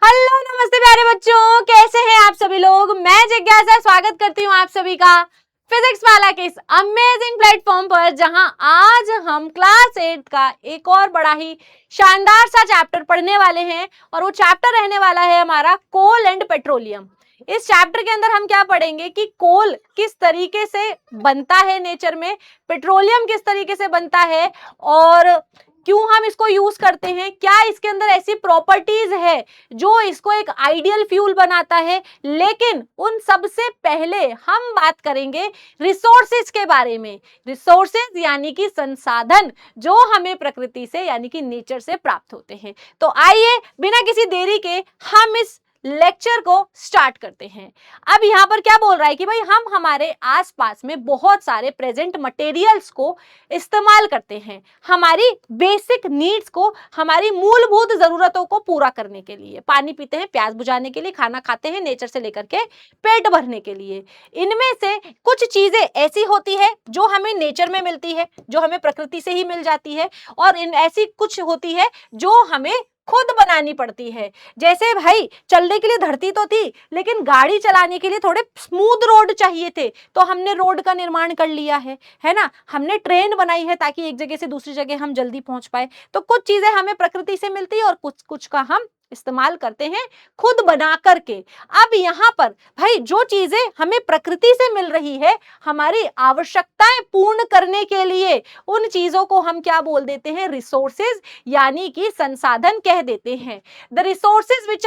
Hello नमस्ते प्यारे बच्चों, कैसे हैं आप सभी लोग। मैं जिज्ञासा स्वागत करती हूँ आप सभी का फिजिक्स वाला के इस अमेजिंग प्लेटफॉर्म पर, जहां आज हम क्लास 8 का एक और बड़ा ही शानदार सा चैप्टर पढ़ने वाले हैं। और वो चैप्टर रहने वाला है हमारा कोल एंड पेट्रोलियम। इस चैप्टर के अंदर हम क्या पढ़ेंगे कि कोल किस तरीके से बनता है नेचर में, पेट्रोलियम किस तरीके से बनता है और क्यों हम इसको यूज करते हैं, क्या इसके अंदर ऐसी प्रॉपर्टीज है जो इसको एक आइडियल फ्यूल बनाता है। लेकिन उन सबसे पहले हम बात करेंगे रिसोर्सेज के बारे में। रिसोर्सेज यानी कि संसाधन जो हमें प्रकृति से यानी कि नेचर से प्राप्त होते हैं। तो आइए बिना किसी देरी के हम इस लेक्चर को स्टार्ट करते हैं। अब यहाँ पर क्या बोल रहा है कि भाई हम हमारे आसपास में बहुत सारे प्रेजेंट मटेरियल्स को इस्तेमाल करते हैं हमारी बेसिक नीड्स को, हमारी मूलभूत जरूरतों को पूरा करने के लिए। पानी पीते हैं प्यास बुझाने के लिए, खाना खाते हैं नेचर से लेकर के पेट भरने के लिए। इनमें से कुछ चीजें ऐसी होती है जो हमें नेचर में मिलती है, जो हमें प्रकृति से ही मिल जाती है, और इन ऐसी कुछ होती है जो हमें खुद बनानी पड़ती है। जैसे भाई चलने के लिए धरती तो थी, लेकिन गाड़ी चलाने के लिए थोड़े स्मूथ रोड चाहिए थे, तो हमने रोड का निर्माण कर लिया है ना। हमने ट्रेन बनाई है ताकि एक जगह से दूसरी जगह हम जल्दी पहुंच पाए। तो कुछ चीजें हमें प्रकृति से मिलती है और कुछ कुछ का हम इस्तेमाल करते हैं खुद बना करके। अब यहाँ पर भाई जो चीजें हमें प्रकृति से मिल रही है हमारी आवश्यकताएं पूर्ण करने के लिए, उन चीजों को हम क्या बोल देते हैं, रिसोर्सेज यानी कि संसाधन कह देते हैं। The sources which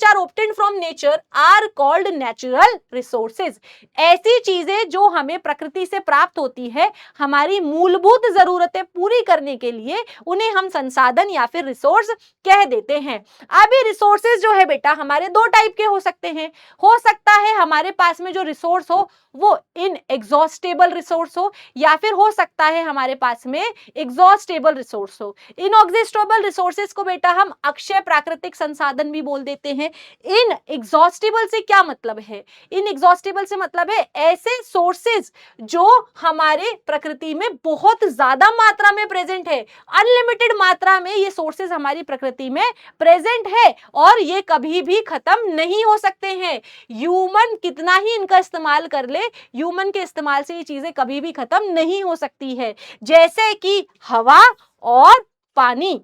are obtained from nature are called natural resources. ऐसी चीजें जो हमें प्रकृति से प्राप्त होती है हमारी मूलभूत जरूरतें पूरी करने के लिए, उन्हें हम संसाधन या फिर रिसोर्स कह देते हैं। अभी रिसोर्सेज जो है बेटा हमारे दो टाइप के हो सकते हैं। हो सकता है हमारे पास में जो रिसोर्स हो वो इनएग्जॉस्टेबल रिसोर्स हो, या फिर हो सकता है हमारे पास में एग्जॉस्टेबल रिसोर्स हो। इनएग्जॉस्टेबल रिसोर्सेज को बेटा हम अक्षय प्राकृतिक संसाधन भी बोल देते हैं। इनएग्जॉस्टेबल से क्या मतलब है, इनएग्जॉस्टेबल से मतलब है ऐसे सोर्सेज जो हमारे प्रकृति में बहुत ज्यादा मात्रा में प्रेजेंट है, अनलिमिटेड मात्रा में ये सोर्सेज हमारी प्रकृति में प्रेजेंट है और ये कभी भी खत्म नहीं हो सकते हैं। ह्यूमन कितना ही इनका इस्तेमाल कर ले, ह्यूमन के इस्तेमाल से ये चीजें कभी भी खत्म नहीं हो सकती है। जैसे कि हवा और पानी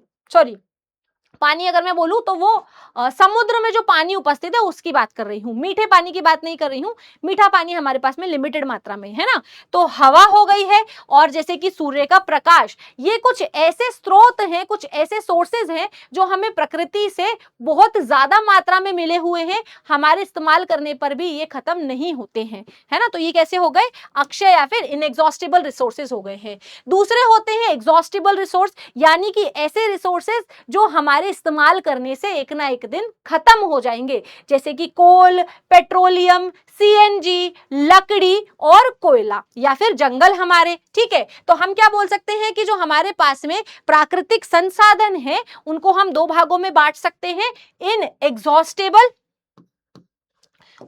अगर मैं बोलूं तो वो समुद्र में जो पानी उपस्थित है उसकी बात कर रही हूं, मीठे पानी की बात नहीं कर रही हूं। मीठा पानी हमारे पास में लिमिटेड मात्रा में है ना। तो हवा हो गई है, और जैसे कि सूर्य का प्रकाश, ये कुछ ऐसे स्रोत हैं, कुछ ऐसे सोर्सेज हैं जो हमें प्रकृति से बहुत ज्यादा मात्रा में मिले हुए हैं, हमारे इस्तेमाल करने पर भी ये खत्म नहीं होते हैं, है ना। तो ये कैसे हो गए, अक्षय या फिर इनएग्जॉस्टेबल रिसोर्सेज हो गए हैं। दूसरे होते हैं एग्जॉस्टेबल रिसोर्स, यानी कि ऐसे रिसोर्सेज जो हमारे इस्तेमाल करने से एक ना एक दिन खत्म हो जाएंगे, जैसे कि कोल, पेट्रोलियम, सीएनजी, लकड़ी और कोयला या फिर जंगल हमारे। ठीक है, तो हम क्या बोल सकते हैं कि जो हमारे पास में प्राकृतिक संसाधन है उनको हम दो भागों में बांट सकते हैं, इनएग्जॉस्टेबल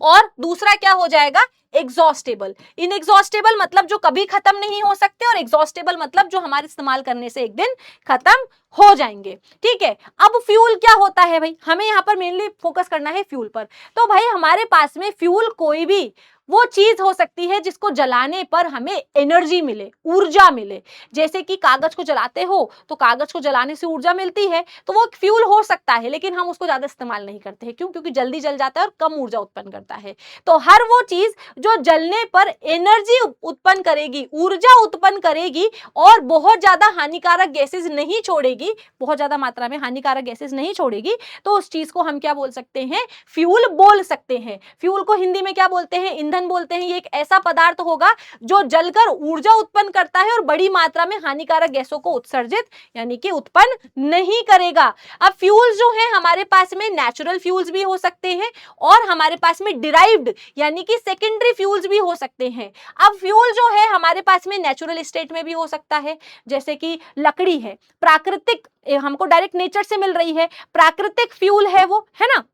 और दूसरा क्या हो जाएगा, एग्जॉस्टेबल। इनएग्जॉस्टेबल मतलब जो कभी खत्म नहीं हो सकते, और एग्जॉस्टेबल मतलब जो हमारे इस्तेमाल करने से एक दिन खत्म हो जाएंगे। ठीक है, अब फ्यूल क्या होता है भाई, हमें यहाँ पर मेनली फोकस करना है फ्यूल पर। तो भाई हमारे पास में फ्यूल कोई भी वो चीज हो सकती है जिसको जलाने पर हमें एनर्जी मिले, ऊर्जा मिले। जैसे कि कागज को जलाते हो तो कागज को जलाने से ऊर्जा मिलती है, तो वो फ्यूल हो सकता है, लेकिन हम उसको ज्यादा इस्तेमाल नहीं करते हैं। क्यों, क्योंकि जल्दी जल जाता है और कम ऊर्जा उत्पन्न करता है। तो हर वो चीज जो जलने पर एनर्जी उत्पन्न करेगी, ऊर्जा उत्पन्न करेगी और बहुत ज्यादा हानिकारक गैसेज नहीं छोड़ेगी, बहुत ज्यादा मात्रा में हानिकारक गैसेज नहीं छोड़ेगी, तो उस चीज को हम क्या बोल सकते हैं, फ्यूल बोल सकते हैं। फ्यूल को हिंदी में क्या बोलते हैं, ईंधन बोलते हैं। ये एक ऐसा पदार्थ होगा जो जलकर ऊर्जा उत्पन्न करता है और बड़ी मात्रा में हानिकारक गैसों को उत्सर्जित यानी कि उत्पन्न नहीं करेगा। अब फ्यूल्स जो है हमारे पास में नेचुरल फ्यूल्स भी हो सकते हैं और हमारे पास में डिराइव्ड यानी कि सेकेंडरी फ्यूल्स भी हो सकते हैं। अब फ्यूल जो है हमारे पास में नेचुरल स्टेट में भी हो सकता है, जैसे कि लकड़ी है, प्राकृतिक हमको डायरेक्ट नेचर से मिल रही है, प्राकृतिक फ्यूल है वो, है ना।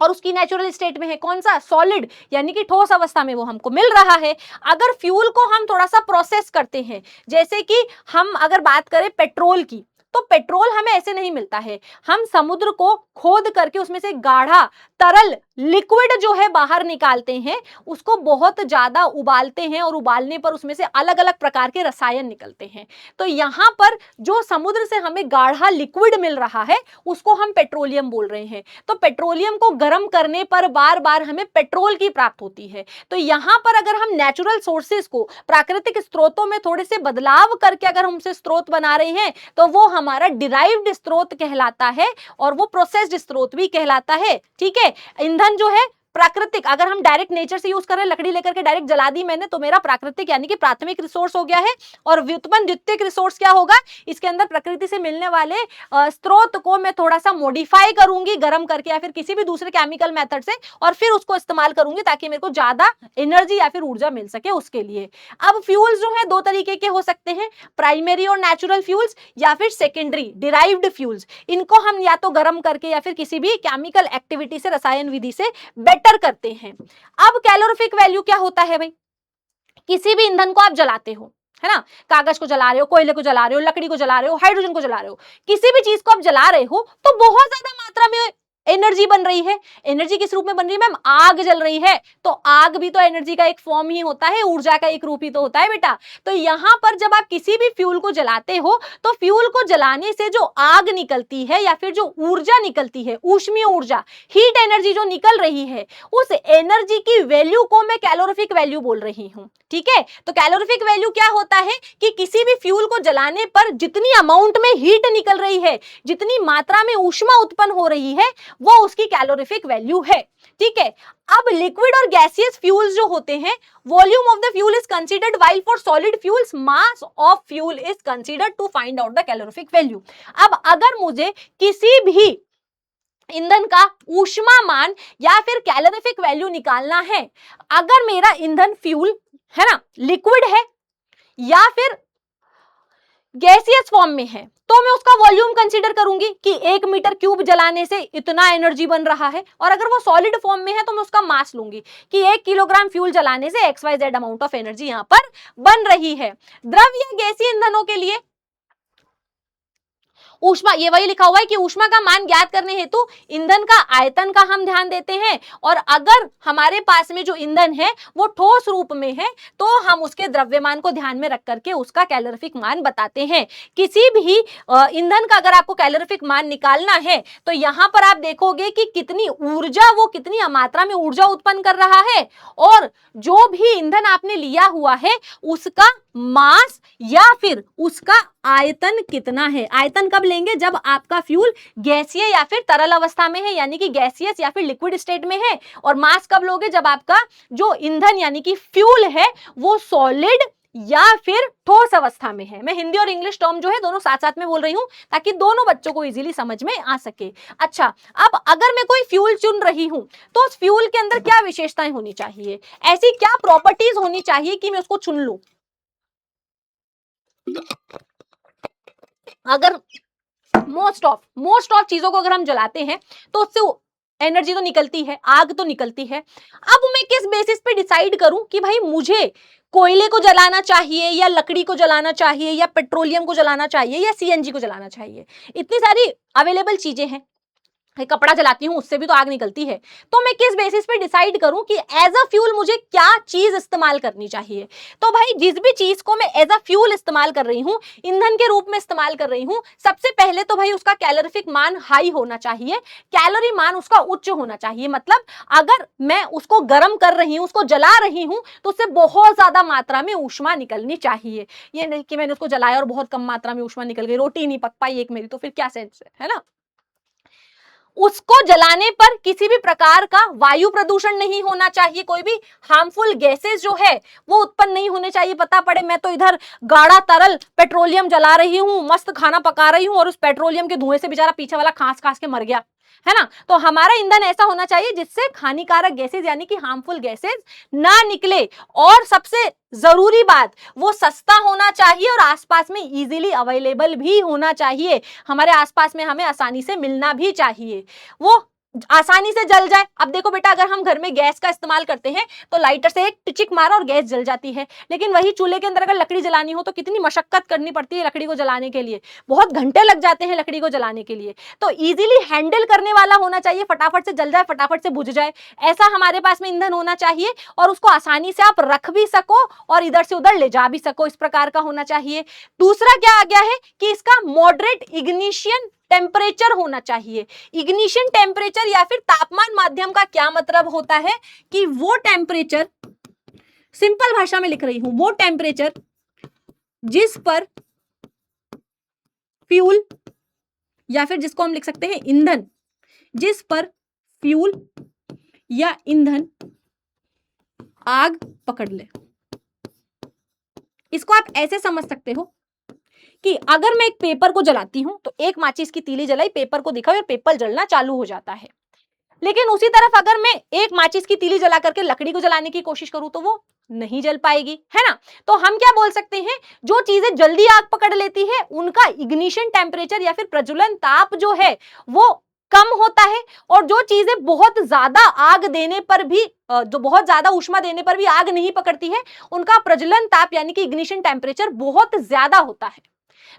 और उसकी नेचुरल स्टेट में है कौन सा, सॉलिड यानी कि ठोस अवस्था में वो हमको मिल रहा है। अगर फ्यूल को हम थोड़ा सा प्रोसेस करते हैं, जैसे कि हम अगर बात करें पेट्रोल की, तो पेट्रोल हमें ऐसे नहीं मिलता है, हम समुद्र को खोद करके उसमें से गाढ़ा तरल लिक्विड जो है बाहर निकालते हैं, उसको बहुत ज्यादा उबालते हैं और उबालने पर उसमें से अलग अलग प्रकार के रसायन निकलते हैं। तो यहां पर जो समुद्र से हमें गाढ़ा लिक्विड मिल रहा है उसको हम पेट्रोलियम बोल रहे हैं। तो पेट्रोलियम को गर्म करने पर बार बार हमें पेट्रोल की प्राप्त होती है। तो यहां पर अगर हम नेचुरल सोर्सेस को, प्राकृतिक स्रोतों में थोड़े से बदलाव करके अगर हमसे स्रोत बना रहे हैं तो वो हमारा डिराइव्ड स्रोत कहलाता है और वो प्रोसेस्ड स्रोत भी कहलाता है। ठीक है, ईंधन जो है प्राकृतिक, अगर हम डायरेक्ट नेचर से यूज कर रहे हैं, लकड़ी लेकर के डायरेक्ट जला दी मैंने, तो मेरा प्राकृतिक यानी कि प्राथमिक रिसोर्स हो गया है। और व्युत्पन्न द्वितीयक रिसोर्स क्या होगा, इसके अंदर प्रकृति से मिलने वाले स्रोत को मैं थोड़ा सा मॉडिफाई करूंगी गर्म करके या फिर किसी भी दूसरे केमिकल मेथड से, और फिर उसको इस्तेमाल करूंगी ताकि मेरे को ज्यादा एनर्जी या फिर ऊर्जा मिल सके उसके लिए। अब फ्यूल्स जो है दो तरीके के हो सकते हैं, प्राइमरी और नेचुरल फ्यूल्स या फिर सेकेंडरी डिराइव्ड फ्यूल्स। इनको हम या तो गर्म करके या फिर किसी भी केमिकल एक्टिविटी से, रसायन विधि से बेटर करते हैं। अब कैलोरीफिक वैल्यू क्या होता है भाई, किसी भी ईंधन को आप जलाते हो, है ना, कागज को जला रहे हो, कोयले को जला रहे हो, लकड़ी को जला रहे हो, हाइड्रोजन को जला रहे हो, किसी भी चीज को आप जला रहे हो तो बहुत ज्यादा मात्रा में एनर्जी बन रही है। एनर्जी किस रूप में बन रही है मैम, आग जल रही है, तो आग भी तो एनर्जी का एक फॉर्म ही होता है, ऊर्जा का एक रूप ही तो होता है बेटा। तो यहां पर जब आप किसी भी फ्यूल को जलाते हो तो फ्यूल को जलाने से जो आग निकलती है या फिर जो ऊर्जा निकलती है, ऊष्मीय ऊर्जा, हीट एनर्जी जो निकल रही है, उस एनर्जी की वैल्यू को मैं कैलोरीफिक वैल्यू बोल रही हूं। ठीक है, तो कैलोरीफिक वैल्यू क्या होता है कि किसी भी फ्यूल को जलाने पर जितनी अमाउंट में हीट निकल रही है, जितनी मात्रा में ऊष्मा उत्पन्न हो रही है, वो उसकी कैलोरीफिक वैल्यू है। ठीक है, अब लिक्विड और गैसियस फ्यूल्स जो होते हैं, volume of the fuel is considered, while for solid fuels mass of fuel is considered to find out the calorific value. अब अगर मुझे किसी भी ईंधन का ऊष्मा मान या फिर कैलोरीफिक वैल्यू निकालना है, अगर मेरा ईंधन फ्यूल है ना लिक्विड है या फिर गैसियस फॉर्म में है, तो मैं उसका वॉल्यूम कंसीडर करूंगी कि 1 मीटर क्यूब जलाने से इतना एनर्जी बन रहा है। और अगर वो सॉलिड फॉर्म में है तो मैं उसका मास लूंगी कि 1 किलोग्राम फ्यूल जलाने से XYZ अमाउंट ऑफ एनर्जी यहां पर बन रही है। द्रव या गैसीय ईंधनों के लिए ऊष्मा, ये वही लिखा हुआ है कि ऊष्मा का मान ज्ञात करने हेतु ईंधन का आयतन का हम ध्यान देते हैं, और अगर हमारे पास में जो ईंधन है वो ठोस रूप में है तो हम उसके द्रव्यमान को ध्यान में रख करके उसका कैलोरीफिक मान बताते हैं। किसी भी ईंधन का अगर आपको कैलोरीफिक मान निकालना है तो यहां पर आप देखोगे कि कितनी ऊर्जा, वो कितनी मात्रा में ऊर्जा उत्पन्न कर रहा है, और जो भी ईंधन आपने लिया हुआ है उसका मास या फिर उसका आयतन कितना है। आयतन कब लेंगे, जब आपका फ्यूल गैसीय या फिर तरल अवस्था में है, यानी कि गैसियस या फिर लिक्विड स्टेट में है। और मास कब लोगे, जब आपका जो ईंधन यानी कि फ्यूल है वो सॉलिड या फिर ठोस अवस्था में है। मैं हिंदी और इंग्लिश टर्म जो है दोनों साथ साथ में बोल रही हूं ताकि दोनों बच्चों को इजीली समझ में आ सके। अच्छा, अब अगर मैं कोई फ्यूल चुन रही हूं तो उस फ्यूल के अंदर क्या विशेषताएं होनी चाहिए, ऐसी क्या प्रॉपर्टीज होनी चाहिए कि मैं उसको चुन लूं। अगर मोस्ट ऑफ चीजों को अगर हम जलाते हैं तो उससे एनर्जी तो निकलती है, आग तो निकलती है। अब मैं किस बेसिस पे डिसाइड करूं कि भाई मुझे कोयले को जलाना चाहिए या लकड़ी को जलाना चाहिए या पेट्रोलियम को जलाना चाहिए या CNG को जलाना चाहिए। इतनी सारी अवेलेबल चीजें हैं, कपड़ा जलाती हूं उससे भी तो आग निकलती है। तो मैं किस बेसिस पे डिसाइड करूं कि एज अ फ्यूल मुझे क्या चीज इस्तेमाल करनी चाहिए। तो भाई जिस भी चीज को मैं एज अ फ्यूल इस्तेमाल कर रही हूं, ईंधन के रूप में इस्तेमाल कर रही हूं, सबसे पहले तो भाई उसका कैलोरीफिक मान हाई होना चाहिए, कैलोरी मान उसका उच्च होना चाहिए। मतलब अगर मैं उसको गर्म कर रही हूं, उसको जला रही हूं, तो उससे बहुत ज्यादा मात्रा में ऊष्मा निकलनी चाहिए। ये नहीं कि मैंने उसको जलाया और बहुत कम मात्रा में ऊष्मा निकल गई, रोटी नहीं पक पाई एक मेरी, तो फिर क्या सेंस है ना। उसको जलाने पर किसी भी प्रकार का वायु प्रदूषण नहीं होना चाहिए, कोई भी हार्मफुल गैसेस जो है वो उत्पन्न नहीं होने चाहिए। पता पड़े मैं तो इधर गाढ़ा तरल पेट्रोलियम जला रही हूँ, मस्त खाना पका रही हूँ और उस पेट्रोलियम के धुएं से बेचारा पीछे वाला खांस खांस के मर गया, है ना। तो हमारा ईंधन ऐसा होना चाहिए जिससे हानिकारक गैसेज यानी कि हार्मफुल गैसेज ना निकले, और सबसे जरूरी बात वो सस्ता होना चाहिए और आसपास में इजीली अवेलेबल भी होना चाहिए, हमारे आसपास में हमें आसानी से मिलना भी चाहिए। वो आसानी से जल जाए। अब देखो बेटा, अगर हम घर में गैस का इस्तेमाल करते हैं तो लाइटर से एक टिचिक मारा और गैस जल जाती है, लेकिन वही चूल्हे के अंदर अगर लकड़ी जलानी हो तो कितनी मशक्कत करनी पड़ती है लकड़ी को जलाने के लिए, बहुत घंटे लग जाते हैं लकड़ी को जलाने के लिए। तो इजीली हैंडल करने वाला होना चाहिए, फटाफट से जल जाए, फटाफट से बुझ जाए, ऐसा हमारे पास में ईंधन होना चाहिए, और उसको आसानी से आप रख भी सको और इधर से उधर ले जा भी सको, इस प्रकार का होना चाहिए। दूसरा क्या आ गया है कि इसका मॉडरेट इग्निशन टेम्परेचर होना चाहिए। इग्निशन टेम्परेचर या फिर तापमान माध्यम का क्या मतलब होता है कि वो टेम्परेचर, सिंपल भाषा में लिख रही हूं, वो टेम्परेचर जिस पर फ्यूल या फिर जिसको हम लिख सकते हैं ईंधन, जिस पर फ्यूल या ईंधन आग पकड़ ले। इसको आप ऐसे समझ सकते हो कि अगर मैं एक पेपर को जलाती हूं तो एक माचिस की तीली जलाई, पेपर को दिखाई और पेपर जलना चालू हो जाता है। लेकिन उसी तरफ अगर मैं एक माचिस की तीली जला करके लकड़ी को जलाने की कोशिश करूं तो वो नहीं जल पाएगी, है ना। तो हम क्या बोल सकते हैं, जो चीजें जल्दी आग पकड़ लेती है उनका इग्निशन टेम्परेचर या फिर प्रज्वलन ताप जो है वो कम होता है, और जो चीजें बहुत ज्यादा आग देने पर भी, जो बहुत ज्यादा ऊष्मा देने पर भी आग नहीं पकड़ती है, उनका प्रज्वलन ताप यानी कि इग्निशन टेम्परेचर बहुत ज्यादा होता है।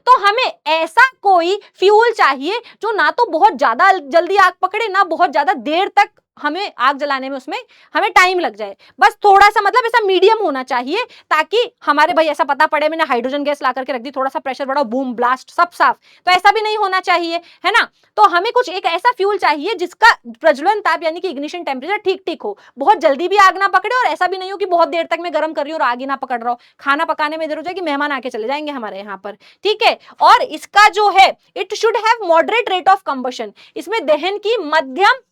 तो हमें ऐसा कोई फ्यूल चाहिए जो ना तो बहुत ज्यादा जल्दी आग पकड़े, ना बहुत ज्यादा देर तक हमें आग जलाने में उसमें हमें टाइम लग जाए, बस थोड़ा सा मतलब ऐसा मीडियम होना चाहिए, ताकि हमारे भाई ऐसा पता पड़े मैंने हाइड्रोजन गैस ला करके रख दी, थोड़ा सा प्रेशर बढ़ाओ, बूम ब्लास्ट सब साफ, तो ऐसा भी नहीं होना चाहिए, है ना। तो हमें कुछ एक ऐसा फ्यूल चाहिए जिसका प्रज्वलन ताप यानी कि इग्निशन टेम्परेचर ठीक ठीक हो, बहुत जल्दी भी आग ना पकड़े और ऐसा भी नहीं हो कि बहुत देर तक मैं गर्म कर रही हूँ और आग ही ना पकड़ रहा हो, खाना पकाने में देर हो जाएगी, मेहमान आके चले जाएंगे हमारे यहाँ पर, ठीक है। और इसका जो है it should have moderate rate of combustion, इसमें दहन की मध्यम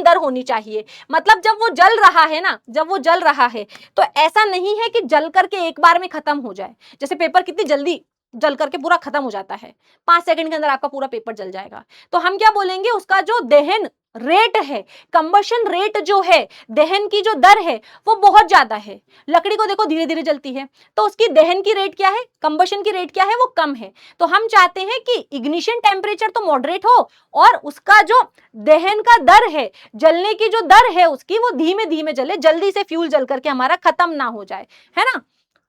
दर होनी चाहिए। मतलब जब वो जल रहा है ना, जब वो जल रहा है तो ऐसा नहीं है कि जल करके एक बार में खत्म हो जाए, जैसे पेपर कितनी जल्दी जल करके पूरा खत्म हो जाता है, 5 सेकंड के अंदर आपका पूरा पेपर जल जाएगा। तो हम क्या बोलेंगे, उसका जो दहन रेट है, कंबशन रेट जो है, दहन की जो दर है वो बहुत ज्यादा है। लकड़ी को देखो धीरे धीरे जलती है, तो उसकी दहन की रेट क्या है, कंबशन की रेट क्या है, वो कम है। तो हम चाहते हैं कि इग्निशन टेम्परेचर तो मॉडरेट हो और उसका जो दहन का दर है, जलने की जो दर है उसकी, वो धीमे धीमे जले, जल्दी से फ्यूल जल करके हमारा खत्म ना हो जाए, है ना,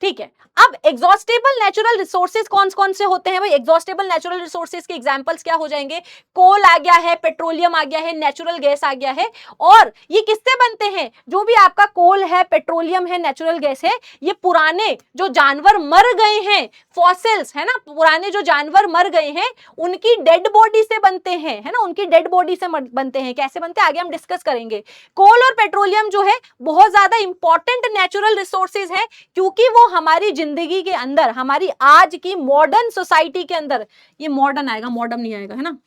ठीक है। अब एग्जॉस्टेबल नेचुरल रिसोर्सेज कौन कौन से होते हैं भाई, एग्जॉस्टेबल नेचुरल रिसोर्सेज के एग्जांपल्स क्या हो जाएंगे, कोल आ गया है, पेट्रोलियम आ गया है, नेचुरल गैस आ गया है। और ये किससे बनते हैं, जो भी आपका कोल है, पेट्रोलियम है, नेचुरल गैस है, ये पुराने जो जानवर मर गए हैं, फॉसिल्स है ना, पुराने जो जानवर मर गए हैं उनकी डेड बॉडी से बनते हैं, है ना, उनकी डेड बॉडी से बनते हैं। कैसे बनते हैं आगे हम डिस्कस करेंगे। कोल और पेट्रोलियम जो है बहुत ज्यादा इंपॉर्टेंट नेचुरल रिसोर्सेज है, क्योंकि वो हमारी जिंदगी के अंदर, हमारी आज की मॉडर्न सोसाइटी के अंदर, ये मॉडर्न आएगा, मॉडर्न नहीं आएगा, है ना,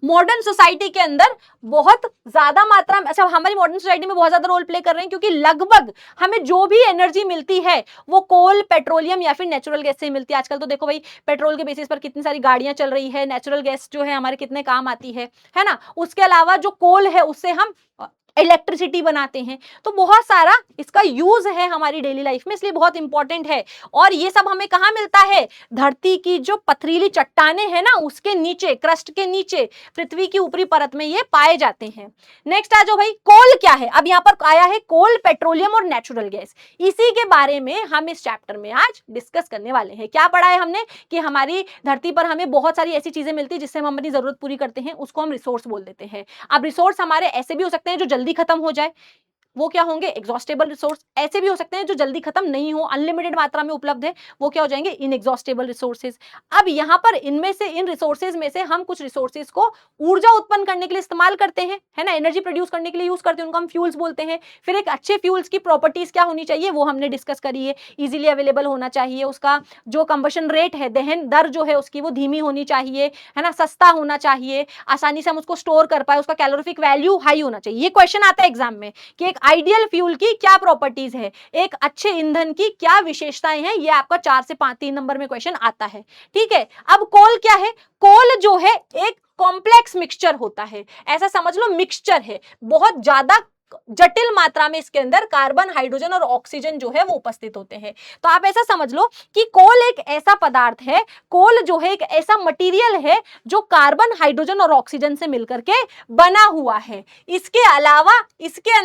मॉडर्न सोसाइटी के अंदर बहुत ज्यादा मात्रा में, अच्छा हमारी मॉडर्न सोसाइटी में बहुत ज्यादा रोल प्ले कर रहे हैं, क्योंकि लगभग हमें जो भी एनर्जी मिलती है वो कोल, पेट्रोलियम या फिर नेचुरल गैस से मिलती है। आजकल तो देखो भाई पेट्रोल के बेसिस पर कितनी सारी गाड़ियां चल रही है, नेचुरल गैस जो है हमारे कितने काम आती है ना। उसके अलावा जो कोल है उससे हम इलेक्ट्रिसिटी बनाते हैं, तो बहुत सारा इसका यूज है हमारी डेली लाइफ में, इसलिए बहुत इंपॉर्टेंट है। और ये सब हमें कहां मिलता है, धरती की जो पथरीली चट्टाने हैं ना उसके नीचे, क्रस्ट के नीचे, पृथ्वी की ऊपरी परत में ये पाए जाते हैं। नेक्स्ट आ जाओ भाई, कोल क्या है, अब यहां पर आया है कोल, पेट्रोलियम और नेचुरल गैस, इसी के बारे में हम इस चैप्टर में आज डिस्कस करने वाले हैं। क्या पढ़ा है हमने कि हमारी धरती पर हमें बहुत सारी ऐसी चीजें मिलती है जिससे हम अपनी जरूरत पूरी करते हैं, उसको हम रिसोर्स बोल देते हैं। अब रिसोर्स हमारे ऐसे भी हो सकते हैं जो जल्दी खत्म हो जाए, वो क्या होंगे, एग्जॉस्टेबल रिसोर्स। ऐसे भी हो सकते हैं जो जल्दी खत्म नहीं हो, अनलिमिटेड मात्रा में उपलब्ध है, वो क्या हो जाएंगे, इनएग्जॉस्टेबल रिसोर्सेज। अब यहां पर इनमें से, इन रिसोर्सेज में से हम कुछ रिसोर्सेज को ऊर्जा उत्पन्न करने के लिए इस्तेमाल करते हैं, है ना, एनर्जी प्रोड्यूस करने के लिए यूज करते हैं, उनको हम फ्यूल्स बोलते हैं। फिर एक अच्छे फ्यूल्स की प्रॉपर्टीज क्या होनी चाहिए वो हमने डिस्कस करी है, इजीली अवेलेबल होना चाहिए, उसका जो कंबशन रेट है, दहन दर जो है उसकी वो धीमी होनी चाहिए, है ना, सस्ता होना चाहिए, आसानी से हम उसको स्टोर कर पाए, उसका कैलोरीफिक वैल्यू हाई होना चाहिए। ये क्वेश्चन आता है एग्जाम में कि एक आइडियल फ्यूल की क्या प्रॉपर्टीज है, एक अच्छे ईंधन की क्या विशेषताएं हैं, ये आपका 4 से 3 नंबर में क्वेश्चन आता है, ठीक है। अब कोल क्या है, कोल जो है एक कॉम्प्लेक्स मिक्सचर होता है, ऐसा समझ लो मिक्सचर है, बहुत ज्यादा जटिल मात्रा में इसके अंदर कार्बन, हाइड्रोजन और ऑक्सीजन जो है वो उपस्थित होते हैं। तो आप ऐसा समझ लो कि कोल एक ऐसा पदार्थ है, कोल जो है एक ऐसा मटेरियल है जो कार्बन, हाइड्रोजन और ऑक्सीजन से मिलकर के बना हुआ है। इसके अलावा इसके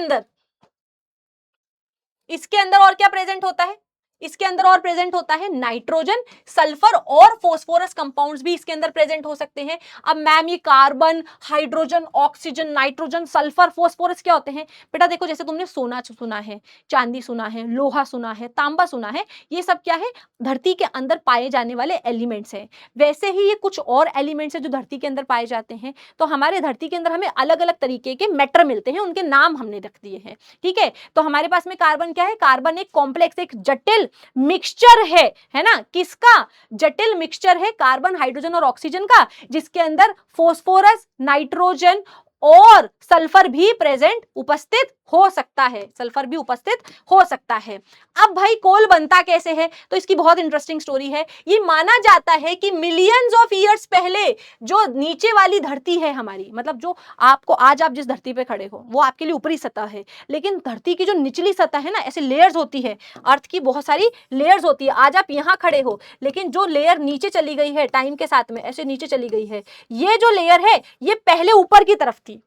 अंदर और क्या प्रेजेंट होता है? इसके अंदर और प्रेजेंट होता है नाइट्रोजन, सल्फर और फोस्फोरस कंपाउंड्स भी इसके अंदर प्रेजेंट हो सकते हैं। अब मैम ये carbon, hydrogen, oxygen, nitrogen, sulphur, phosphorus क्या होते हैं? बेटा देखो, जैसे तुमने सोना सुना है, चांदी सुना है, लोहा सुना है, तांबा सुना है, ये सब क्या है? धरती के अंदर पाए जाने वाले एलिमेंट्स है। वैसे ही ये कुछ और एलिमेंट्स है जो धरती के अंदर पाए जाते हैं। तो हमारे धरती के अंदर हमें अलग अलग तरीके के मैटर मिलते हैं, उनके नाम हमने रख दिए हैं। ठीक है, तो हमारे पास में कार्बन क्या है? कार्बन एक कॉम्प्लेक्स, एक जटिल मिक्सचर है ना? किसका? जटिल मिक्सचर है कार्बन, हाइड्रोजन और ऑक्सीजन का, जिसके अंदर फोस्फोरस, नाइट्रोजन और सल्फर भी प्रेजेंट उपस्थित हो सकता है, सल्फर भी उपस्थित हो सकता है। अब भाई कोल बनता कैसे है? तो इसकी बहुत इंटरेस्टिंग स्टोरी है। ये माना जाता है कि मिलियंस ऑफ ईयर्स पहले जो नीचे वाली धरती है हमारी, मतलब जो आपको आज आप जिस धरती पे खड़े हो वो आपके लिए ऊपरी सतह है, लेकिन धरती की जो निचली सतह है ना, ऐसे लेयर्स होती है, अर्थ की बहुत सारी लेयर्स होती है। आज आप यहाँ खड़े हो, लेकिन जो लेयर नीचे चली गई है टाइम के साथ में, ऐसे नीचे चली गई है, ये जो लेयर है ये पहले ऊपर की तरफ थी।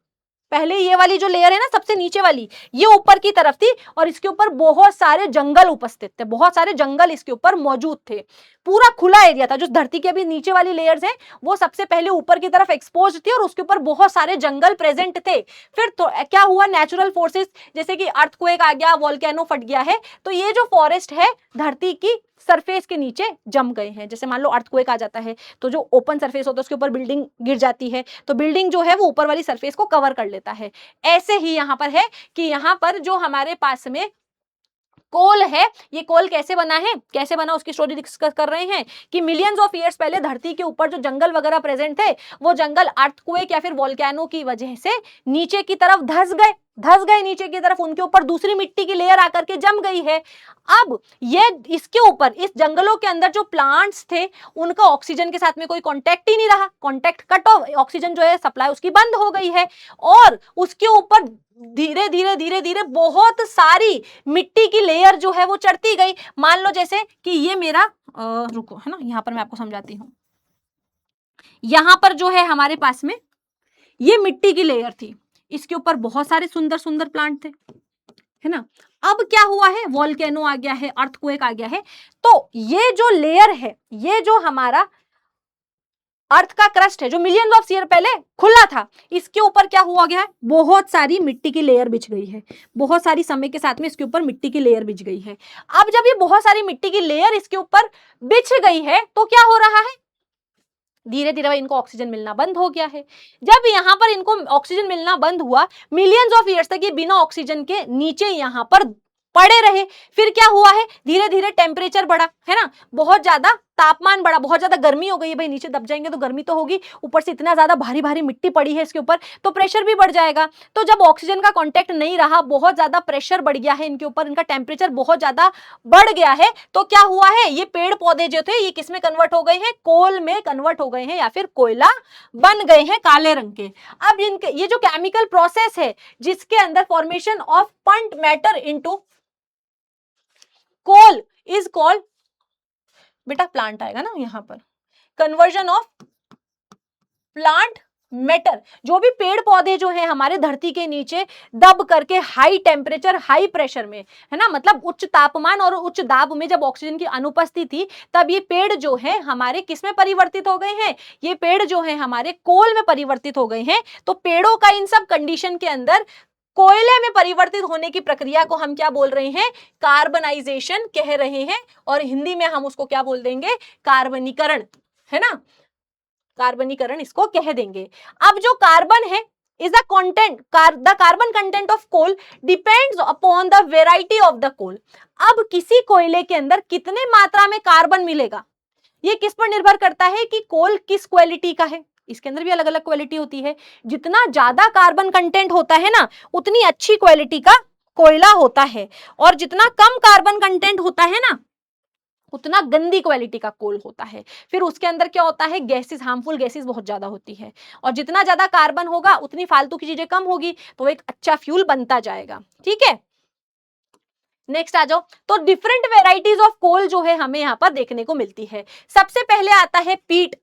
पहले ये वाली जो लेयर है ना, सबसे नीचे वाली, ये ऊपर की तरफ थी और इसके ऊपर बहुत सारे जंगल उपस्थित थे, बहुत सारे जंगल इसके ऊपर मौजूद थे। पूरा खुला एरिया था। जो धरती की अभी नीचे वाली लेयर्स है वो सबसे पहले ऊपर की तरफ एक्सपोज थी और उसके ऊपर बहुत सारे जंगल प्रेजेंट थे। फिर तो क्या हुआ? नेचुरल फोर्सेस, जैसे कि अर्थक्वेक आ गया, वोल्केनो फट गया है, तो ये जो फॉरेस्ट है धरती की सरफेस के नीचे जम गए हैं। जैसे मान लो अर्थक्वेक आ जाता है तो जो ओपन सरफेस होता है उसके ऊपर बिल्डिंग गिर जाती है, तो बिल्डिंग जो है वो ऊपर वाली सरफेस को कवर कर लेता है। ऐसे ही यहाँ पर है कि यहाँ पर जो हमारे पास में कोल है, ये कोल कैसे बना है, कैसे बना उसकी स्टोरी डिस्कस कर रहे हैं कि मिलियंस ऑफ ईयर्स पहले धरती के ऊपर जो जंगल वगैरह प्रेजेंट थे वो जंगल अर्थक्वेक या फिर वोल्केनो की वजह से नीचे की तरफ धस गए नीचे की तरफ, उनके ऊपर दूसरी मिट्टी की लेयर आकर के जम गई है। अब ये इसके ऊपर, इस जंगलों के अंदर जो प्लांट्स थे उनका ऑक्सीजन के साथ में कोई कांटेक्ट ही नहीं रहा, कांटेक्ट कट ऑफ, ऑक्सीजन जो है सप्लाई उसकी बंद हो गई है और उसके ऊपर धीरे धीरे बहुत सारी मिट्टी की लेयर जो है वो चढ़ती गई। मान लो जैसे कि ये मेरा रुको है ना, यहां पर मैं आपको समझाती हूं। यहां पर जो है हमारे पास में ये मिट्टी की लेयर थी, इसके ऊपर बहुत सारे सुंदर सुंदर प्लांट थे, है ना। अब क्या हुआ है? वोल्केनो आ गया है, अर्थक्वेक आ गया है, तो ये जो लेयर है, ये जो हमारा अर्थ का क्रस्ट है जो मिलियन ऑफ ईयर पहले खुला था, इसके ऊपर क्या हुआ गया है? बहुत सारी मिट्टी की लेयर बिछ गई है, बहुत सारी समय के साथ में इसके ऊपर मिट्टी की लेयर बिछ गई है। अब जब ये बहुत सारी मिट्टी की लेयर इसके ऊपर बिछ गई है तो क्या हो रहा है? धीरे धीरे इनको ऑक्सीजन मिलना बंद हो गया है। जब यहाँ पर इनको ऑक्सीजन मिलना बंद हुआ, मिलियंस ऑफ ईयर्स तक ये बिना ऑक्सीजन के नीचे यहाँ पर पड़े रहे। फिर क्या हुआ है? धीरे धीरे टेम्परेचर बढ़ा, है ना, बहुत ज्यादा तापमान बढ़ा, बहुत ज्यादा गर्मी हो गई है। भाई नीचे दब जाएंगे तो गर्मी तो होगी, ऊपर से इतना ज्यादा भारी भारी मिट्टी पड़ी है इसके ऊपर, तो प्रेशर भी बढ़ जाएगा। तो जब ऑक्सीजन का कांटेक्ट नहीं रहा, बहुत ज्यादा प्रेशर बढ़ गया है इनके ऊपर, इनका टेम्परेचर बहुत ज्यादा बढ़ गया है, तो क्या हुआ है? ये पेड़ पौधे जो थे ये किस में कन्वर्ट हो गए हैं? कोल में कन्वर्ट हो गए हैं या फिर कोयला बन गए हैं काले रंग के। अब इनके ये जो केमिकल प्रोसेस है जिसके अंदर formation of spent matter into coal is called, बेटा प्लांट आएगा ना यहां पर, कन्वर्जन ऑफ प्लांट मैटर। जो भी पेड़ पौधे जो है हमारे धरती के नीचे दब करके हाई टेम्परेचर हाई प्रेशर में, है ना, मतलब उच्च तापमान और उच्च दाब में जब ऑक्सीजन की अनुपस्थिति थी, तब ये पेड़ जो है हमारे किस में परिवर्तित हो गए हैं? ये पेड़ जो है हमारे कोल में परिवर्तित हो गए हैं। तो पेड़ों का इन सब कंडीशन के अंदर कोयले में परिवर्तित होने की प्रक्रिया को हम क्या बोल रहे हैं? कार्बनाइजेशन कह रहे हैं, और हिंदी में हम उसको क्या बोल देंगे? कार्बनीकरण, है ना, कार्बनीकरण इसको कह देंगे। अब जो कार्बन है is the content, the carbon content of coal depends upon the variety of the coal। अब किसी कोयले के अंदर कितने मात्रा में कार्बन मिलेगा ये किस पर निर्भर करता है कि कोल किस क्वालिटी का है। इसके अंदर भी अलग अलग क्वालिटी होती है। जितना ज्यादा कार्बन कंटेंट होता है ना, उतनी अच्छी क्वालिटी का कोयला होता है, और जितना कम कार्बन कंटेंट होता है ना, उतना गंदी क्वालिटी का कोल होता है। फिर उसके अंदर क्या होता है, गैसेस, हार्मफुल गैसेस बहुत ज्यादा होती है, और जितना ज्यादा कार्बन होगा उतनी फालतू की चीजें कम होगी, तो एक अच्छा फ्यूल बनता जाएगा। ठीक है, नेक्स्ट आ जाओ। तो डिफरेंट वेराइटीज ऑफ कोल जो है हमें यहाँ पर देखने को मिलती है। सबसे पहले आता है पीट।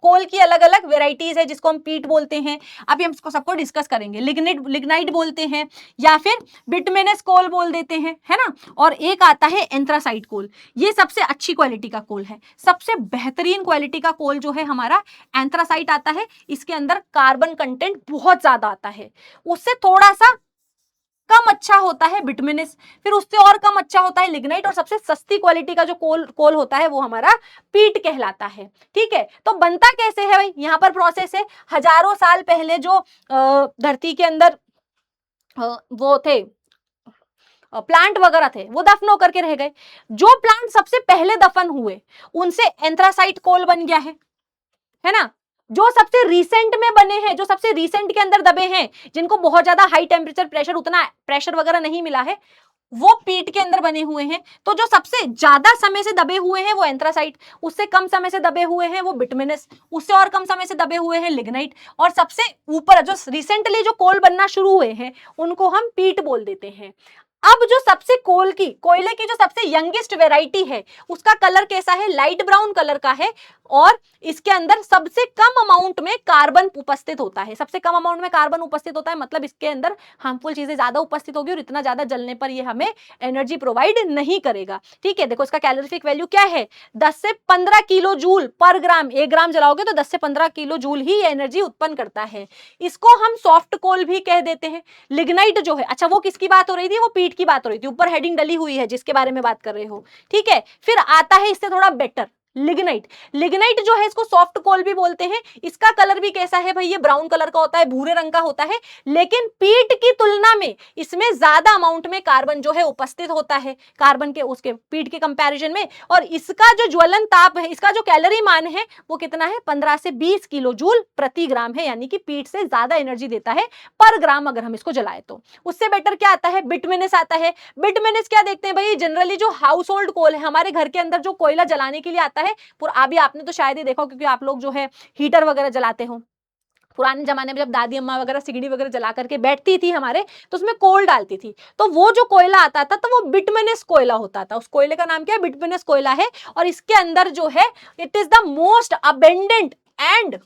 कोल की अलग अलग वेराइटीज है जिसको हम पीट बोलते हैं। अभी हम इसको सबको डिस्कस करेंगे। लिग्नाइट बोलते हैं, या फिर बिटुमिनस कोल बोल देते हैं, है ना। और एक आता है एंथ्रासाइट कोल। ये सबसे अच्छी क्वालिटी का कोल है, सबसे बेहतरीन क्वालिटी का कोल जो है हमारा एंथ्रासाइट आता है। इसके अंदर कार्बन कंटेंट बहुत ज्यादा आता है। उससे थोड़ा सा कम अच्छा होता है बिटुमिनस, फिर उससे और कम अच्छा होता है लिग्नाइट, और सबसे सस्ती क्वालिटी का जो कोल होता है वो हमारा पीट कहलाता है। ठीक है, तो बनता कैसे है भाई, यहाँ पर प्रोसेस है। हजारों साल पहले जो धरती के अंदर वो थे प्लांट वगैरह थे, वो दफन होकर के रह गए। जो प्लांट सबसे पहले दफन हुए उनसे एंथ्रासाइट कोल बन गया है ना। जो सबसे रिसेंट में बने हैं, जो सबसे रिसेंट के अंदर दबे हैं, जिनको बहुत ज्यादा हाई टेम्परेचर प्रेशर, उतना प्रेशर वगैरह नहीं मिला है, वो पीट के अंदर बने हुए हैं। तो जो सबसे ज्यादा समय से दबे हुए हैं वो एंथ्रासाइट, उससे कम समय से दबे हुए हैं वो बिटुमिनस, उससे और कम समय से दबे हुए हैं लिग्नाइट, और सबसे ऊपर जो रिसेंटली जो कोल बनना शुरू हुए हैं उनको हम पीट बोल देते हैं। अब जो सबसे कोयले की जो सबसे यंगेस्ट वेराइटी है उसका कलर कैसा है, लाइट ब्राउन कलर का है, और इसके अंदर सबसे कम अमाउंट में कार्बन उपस्थित होता है। सबसे कम अमाउंट में कार्बन उपस्थित होता है मतलब इसके अंदर हार्मफुल चीजें ज्यादा उपस्थित होगी, और इतना ज्यादा जलने पर ये हमें एनर्जी प्रोवाइड नहीं करेगा। ठीक है, देखो इसका कैलोरीफिक वैल्यू क्या है, 10 से 15 किलो जूल पर ग्राम। 1 ग्राम जलाओगे तो 10 से 15 किलो जूल ही एनर्जी उत्पन्न करता है। इसको हम सॉफ्ट कोल भी कह देते हैं। लिग्नाइट जो है, अच्छा वो किसकी बात हो रही थी, वो पीट की बात हो रही थी, ऊपर हेडिंग डली हुई है जिसके बारे में बात कर रहे हो। ठीक है, फिर आता है इससे थोड़ा बेटर लिग्नाइट। लिग्नाइट जो है इसको सॉफ्ट कोल भी बोलते हैं। इसका कलर भी कैसा है भाई, ये ब्राउन कलर का होता है, भूरे रंग का होता है, लेकिन पीट की तुलना में इसमें ज्यादा अमाउंट में कार्बन जो है उपस्थित होता है, कार्बन के उसके पीट के कंपैरिजन में। और इसका जो ज्वलन ताप है, इसका जो कैलोरी मान है वो कितना है, 15 से 20 किलो जूल प्रति ग्राम है, यानी कि पीट से ज्यादा एनर्जी देता है पर ग्राम अगर हम इसको जलाए तो। उससे बेटर क्या आता है, बिटुमिनस आता है। बिटुमिनस क्या देखते हैं भाई, जनरली जो हाउस होल्ड कोल है, हमारे घर के अंदर जो कोयला जलाने के लिए आता है, अभी आपने तो शायद ही देखा, क्योंकि आप लोग जो है हीटर वगैरह जलाते हो। पुराने जमाने में जब दादी अम्मा वगैरह सिगड़ी वगैरह जला करके बैठती थी हमारे, तो उसमें कोल डालती थी, तो वो जो कोयला आता था तो वो बिटुमिनस कोयला होता था। उस कोयले का नाम क्या है, बिटुमिनस कोयला है। और इसके अंदर जो है it is the most abundant and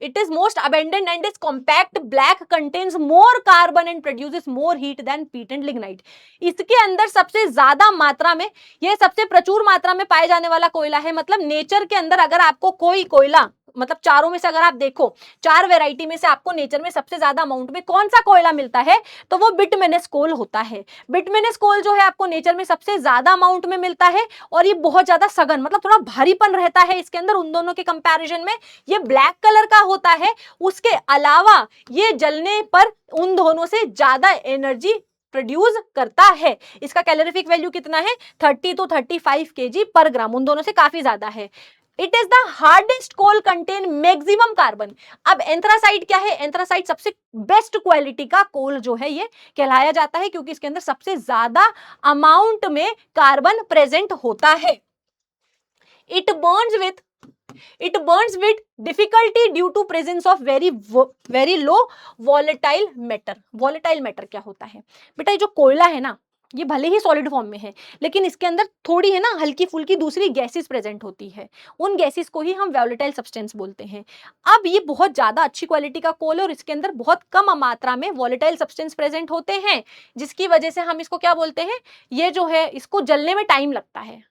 it is most abundant and is compact, black, contains more carbon and produces more heat than peat and lignite। इसके अंदर सबसे ज्यादा मात्रा में, यह सबसे प्रचुर मात्रा में पाए जाने वाला कोयला है। मतलब नेचर के अंदर अगर आपको कोई कोयला, मतलब चारों में से अगर आप देखो, 4 वैरायटी में से आपको नेचर में सबसे ज्यादा अमाउंट में कौन सा कोयला मिलता है, तो वो बिटुमिनस कोल होता है। बिटुमिनस कोल जो है आपको नेचर में सबसे ज्यादा अमाउंट में मिलता है, और ये बहुत ज्यादा सघन, मतलब थोड़ा भारीपन रहता है इसके अंदर उन दोनों के कंपैरिजन में। ये ब्लैक कलर का होता है, उसके अलावा ये जलने पर उन दोनों से ज्यादा एनर्जी प्रोड्यूस करता है। इसका कैलोरीफिक वैल्यू कितना है, 30 to 35 kg पर ग्राम, उन दोनों से काफी ज्यादा है। It is the hardest coal contain maximum carbon. अब एंथ्रासाइट क्या है, एंथ्रासाइट सबसे बेस्ट क्वालिटी का कोल जो है ये कहलाया जाता है, क्योंकि इसके अंदर सबसे ज्यादा अमाउंट में कार्बन प्रेजेंट होता है। It burns with difficulty due to presence of very low volatile matter। volatile matter क्या होता है बेटा, ये जो कोयला है ना, ये भले ही सॉलिड फॉर्म में है, लेकिन इसके अंदर थोड़ी है ना हल्की फुल्की दूसरी गैसेस प्रेजेंट होती है। उन गैसेस को ही हम वोलेटाइल सब्सटेंस बोलते हैं। अब ये बहुत ज्यादा अच्छी क्वालिटी का कोल है, और इसके अंदर बहुत कम मात्रा में वोलेटाइल सब्सटेंस प्रेजेंट होते हैं, जिसकी वजह से हम इसको क्या बोलते हैं, ये जो है इसको जलने में टाइम लगता है।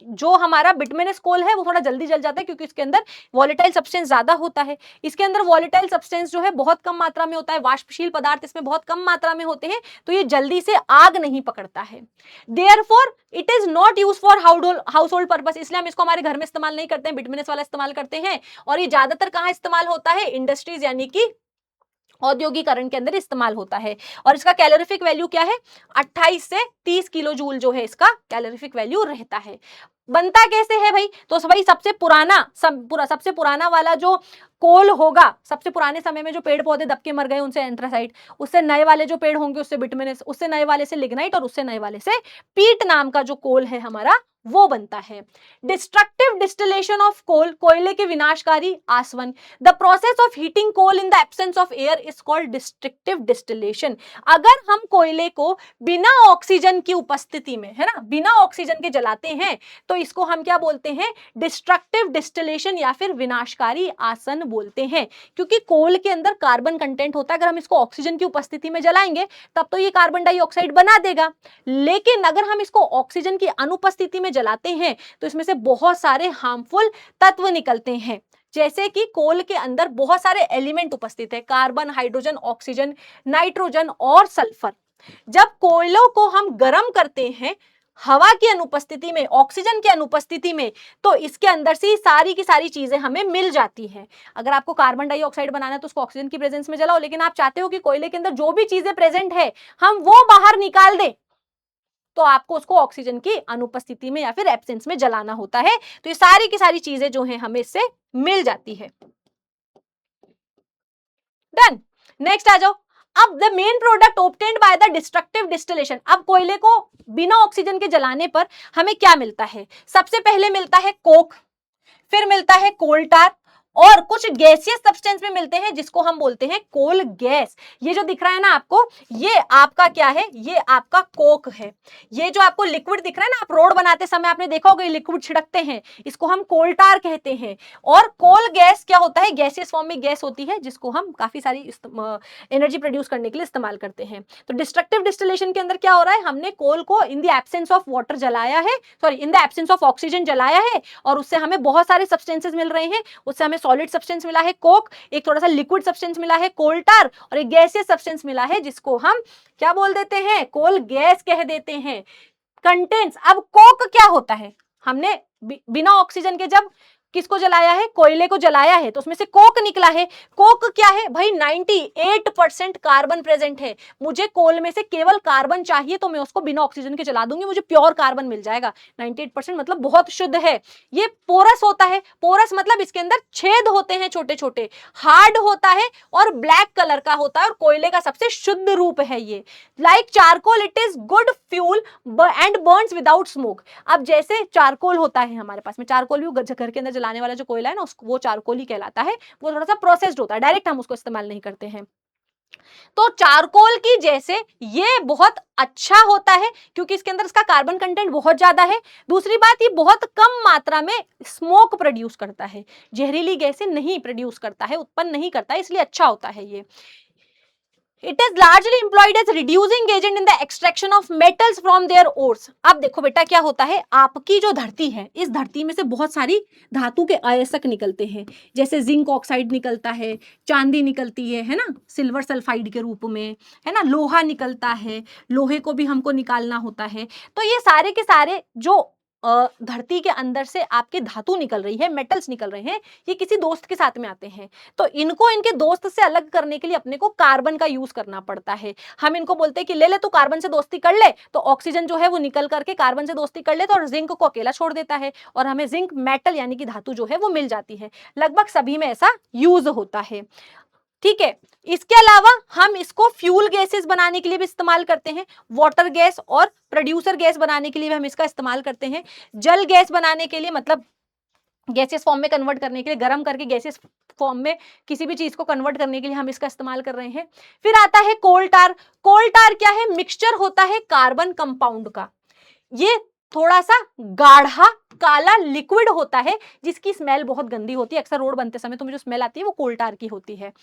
जो हमारा बिटुमिनस कोल है वो थोड़ा जल्दी जल जाता है, क्योंकि इसके अंदर वोलेटाइल सब्सटेंस ज्यादा होता है। इसके अंदर वोलेटाइल सब्सटेंस जो है बहुत कम मात्रा में होता है, वाष्पशील पदार्थ इसमें बहुत कम मात्रा में होते हैं, तो ये जल्दी से आग नहीं पकड़ता है। Therefore it is not use for house hold purpose, इसलिए हम इसको हमारे घर में इस्तेमाल नहीं करते हैं, बिटुमिनस वाला इस्तेमाल करते हैं। और ये ज्यादातर कहाँ इस्तेमाल होता है, इंडस्ट्रीज यानी कि औद्योगिकरण के अंदर इस्तेमाल होता है। और इसका कैलोरीफिक वैल्यू क्या है, 28 से 30 किलो जूल जो है इसका कैलोरीफिक वैल्यू रहता है। बनता कैसे है भाई, तो भाई सबसे पुराना वाला जो कोल होगा, सबसे पुराने समय में जो पेड़ पौधे दब के मर गए उनसे एंथ्रासाइट, उससे नए वाले जो पेड़ होंगे उससे बिटुमिनस, उससे नए वाले से लिग्नाइट, और उससे नए वाले से पीट नाम का जो कोल है हमारा वो बनता है। डिस्ट्रक्टिव डिस्टिलेशन ऑफ कोल, कोयले के विनाशकारी आसवन। The process of heating coal in the absence of air is called destructive distillation. अगर हम कोयले को बिना ऑक्सीजन की उपस्थिति में, है ना, बिना ऑक्सीजन के जलाते हैं तो इसको हम क्या बोलते हैं, डिस्ट्रक्टिव डिस्टिलेशन या फिर विनाशकारी आसन बोलते हैं। क्योंकि कोल के अंदर कार्बन कंटेंट होता है, अगर हम इसको ऑक्सीजन की उपस्थिति में जलाएंगे तब तो ये कार्बन डाइऑक्साइड बना देगा, लेकिन अगर हम इसको ऑक्सीजन की अनुपस्थिति में जलाते हैं तो इसमें से बहुत सारे हार्मफुल तत्व निकलते हैं। जैसे कि कोल के अंदर बहुत सारे एलिमेंट उपस्थित है, कार्बन, हाइड्रोजन, ऑक्सीजन, नाइट्रोजन और सल्फर। जब कोयलों को हम गर्म करते हैं हवा की अनुपस्थिति में, ऑक्सीजन की अनुपस्थिति में, तो इसके अंदर से सारी की सारी चीजें हमें मिल जाती हैं। अगर आपको कार्बन डाइऑक्साइड बनाना है तो उसको ऑक्सीजन की प्रेजेंस में जलाओ, लेकिन आप चाहते हो कि कोयले के अंदर जो भी चीजें प्रेजेंट है हम वो बाहर निकाल दें, तो आपको उसको ऑक्सीजन की अनुपस्थिति में या फिर एब्सेंस में जलाना होता है। तो ये सारी की सारी चीजें जो हैं हमें इससे मिल जाती है। डन। नेक्स्ट आ जाओ। अब the main product obtained by the destructive distillation. अब कोयले को बिना ऑक्सीजन के जलाने पर हमें क्या मिलता है, सबसे पहले मिलता है कोक, फिर मिलता है कोल टार, और कुछ गैसियस सब्सटेंस में मिलते हैं जिसको हम बोलते हैं कोल गैस। ये जो दिख रहा है ना आपको, ये आपका क्या है, ये आपका कोक है। ये जो आपको लिक्विड दिख रहा है ना, आप रोड बनाते समय आपने देखा होगा लिक्विड छिड़कते हैं, इसको हम कोल टार कहते हैं। और कोल गैस क्या होता है, गैसियस फॉर्म में गैस होती है जिसको हम काफी सारी एनर्जी प्रोड्यूस करने के लिए इस्तेमाल करते हैं। तो डिस्ट्रक्टिव डिस्टिलेशन के अंदर क्या हो रहा है, हमने कोल को इन द एब्सेंस ऑफ वाटर जलाया है, sorry in the absence of oxygen जलाया है, और उससे हमें बहुत सारे सब्सटेंसेस मिल रहे हैं। उससे हमें सॉलिड सब्सटेंस मिला है कोक, एक थोड़ा सा लिक्विड सब्सटेंस मिला है कोल टार, और एक गैसियस सब्सटेंस मिला है जिसको हम क्या बोल देते हैं, कोल गैस कह देते हैं। कंटेंट्स, अब कोक क्या होता है, हमने बिना ऑक्सीजन के जब किसको जलाया है, कोयले को जलाया है, तो उसमें से कोक निकला है। कोक क्या है भाई, 98% कार्बन प्रेजेंट है। मुझे कोल में से केवल कार्बन चाहिए तो मैं उसको बिना ऑक्सीजन के जला दूंगी, मुझे प्योर कार्बन मिल जाएगा। 98% मतलब बहुत शुद्ध है। ये पोरस होता है, पोरस मतलब इसके अंदर छेद होते हैं छोटे छोटे, हार्ड होता है और ब्लैक कलर का होता है, और कोयले का सबसे शुद्ध रूप है ये। Like charcoal it is good fuel and Burns without smoke. अब जैसे चारकोल होता है हमारे पास में, चारकोल भी घर के अंदर जलाने वाला जो कोयला है ना, उसको वो चारकोल ही कहलाता है। वो थोड़ा सा प्रोसेस्ड होता है, डायरेक्ट हम उसको इस्तेमाल नहीं करते हैं। तो चारकोल की जैसे ये बहुत अच्छा होता है क्योंकि इसके अंदर इसका कार्बन कंटेंट बहुत ज्यादा है। दूसरी बात, ये बहुत कम मात्रा में स्मोक प्रोड्यूस करता है, जहरीली गैसें नहीं प्रोड्यूस करता है, उत्पन्न नहीं करता है, इसलिए अच्छा होता है ये। It is largely employed as reducing agent in the extraction of metals from their ores। अब देखो बेटा क्या होता है, आपकी जो धरती है, इस धरती में से बहुत सारी धातु के अयस्क निकलते हैं, जैसे जिंक ऑक्साइड निकलता है, चांदी निकलती है ना, सिल्वर सल्फाइड के रूप में, है ना, लोहा निकलता है, लोहे को भी हमको निकालना होता है। तो ये सारे के सारे जो धरती के अंदर से आपके धातु निकल रही है, मेटल्स निकल रहे हैं, ये किसी दोस्त के साथ में आते हैं। तो इनको इनके दोस्त से अलग करने के लिए अपने को कार्बन का यूज करना पड़ता है। हम इनको बोलते हैं कि ले ले तू कार्बन से दोस्ती कर ले, तो ऑक्सीजन जो है वो निकल करके कार्बन से दोस्ती कर लेता है और जिंक को अकेला छोड़ देता है, और हमें जिंक मेटल यानी कि धातु जो है वो मिल जाती है। लगभग सभी में ऐसा यूज होता है। ठीक है, इसके अलावा हम इसको फ्यूल गैसेस बनाने के लिए भी इस्तेमाल करते हैं, वाटर गैस और प्रोड्यूसर गैस बनाने के लिए भी हम इसका इस्तेमाल करते हैं। जल गैस बनाने के लिए, मतलब गैसेस फॉर्म में कन्वर्ट करने के लिए, गर्म करके गैसेस फॉर्म में किसी भी चीज को कन्वर्ट करने के लिए हम इसका इस्तेमाल कर रहे हैं। फिर आता है कोल टार। कोल टार क्या है, मिक्सचर होता है कार्बन कंपाउंड का। ये थोड़ा सा गाढ़ा काला लिक्विड होता है जिसकी स्मेल बहुत गंदी होती है। अक्सर रोड बनते समय तो जो स्मेल आती है वो कोल टार की होती है।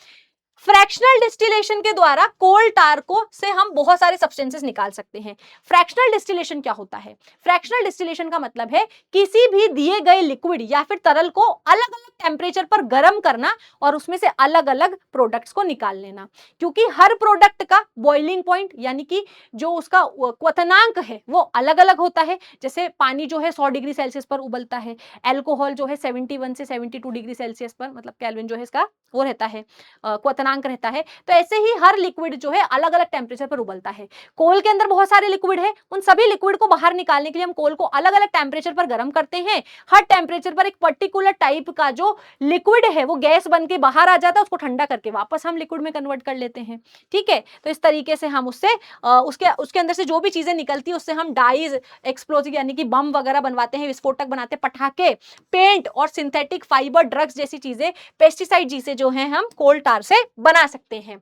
फ्रैक्शनल डिस्टिलेशन के द्वारा कोल टार को से हम बहुत सारे सब्सटेंसेस निकाल सकते हैं। फ्रैक्शनल डिस्टिलेशन क्या होता है, फ्रैक्शनल डिस्टिलेशन का मतलब है किसी भी दिए गए लिक्विड या फिर तरल को अलग अलग टेम्परेचर पर गर्म करना और उसमें से अलग अलग प्रोडक्ट्स को निकाल लेना। क्योंकि हर प्रोडक्ट का बॉइलिंग पॉइंट यानी कि जो उसका क्वथनांक है वो अलग अलग होता है। जैसे पानी जो है 100 डिग्री सेल्सियस पर उबलता है, अल्कोहल जो है 71 से 72 डिग्री सेल्सियस पर, मतलब केल्विन जो है इसका वो रहता है क्वथनांक गलनांक रहता है, तो ऐसे ही हर लिक्विड जो है अलग अलग टेम्परेचर पर उबलता है। कोल के अंदर बहुत सारे लिक्विड है, उन सभी लिक्विड को बाहर निकालने के लिए हम कोल को अलग अलग टेम्परेचर पर गर्म करते हैं। हर टेम्परेचर पर एक पर्टिकुलर टाइप का जो लिक्विड है वो गैस बन के बाहर आ जाता है, उसको ठंडा करके वापस हम लिक्विड में कन्वर्ट कर लेते हैं। ठीक है, तो इस तरीके से हम उससे उसके अंदर से जो भी चीजें निकलती है उससे हम डाइज, एक्सप्लोजिव यानी कि बम वगैरह बनवाते हैं, विस्फोटक बनाते हैं, पटाखे, पेंट और सिंथेटिक फाइबर, ड्रग्स जैसी चीजें, पेस्टिसाइड जिसे जो है हम कोल टार से बना सकते हैं।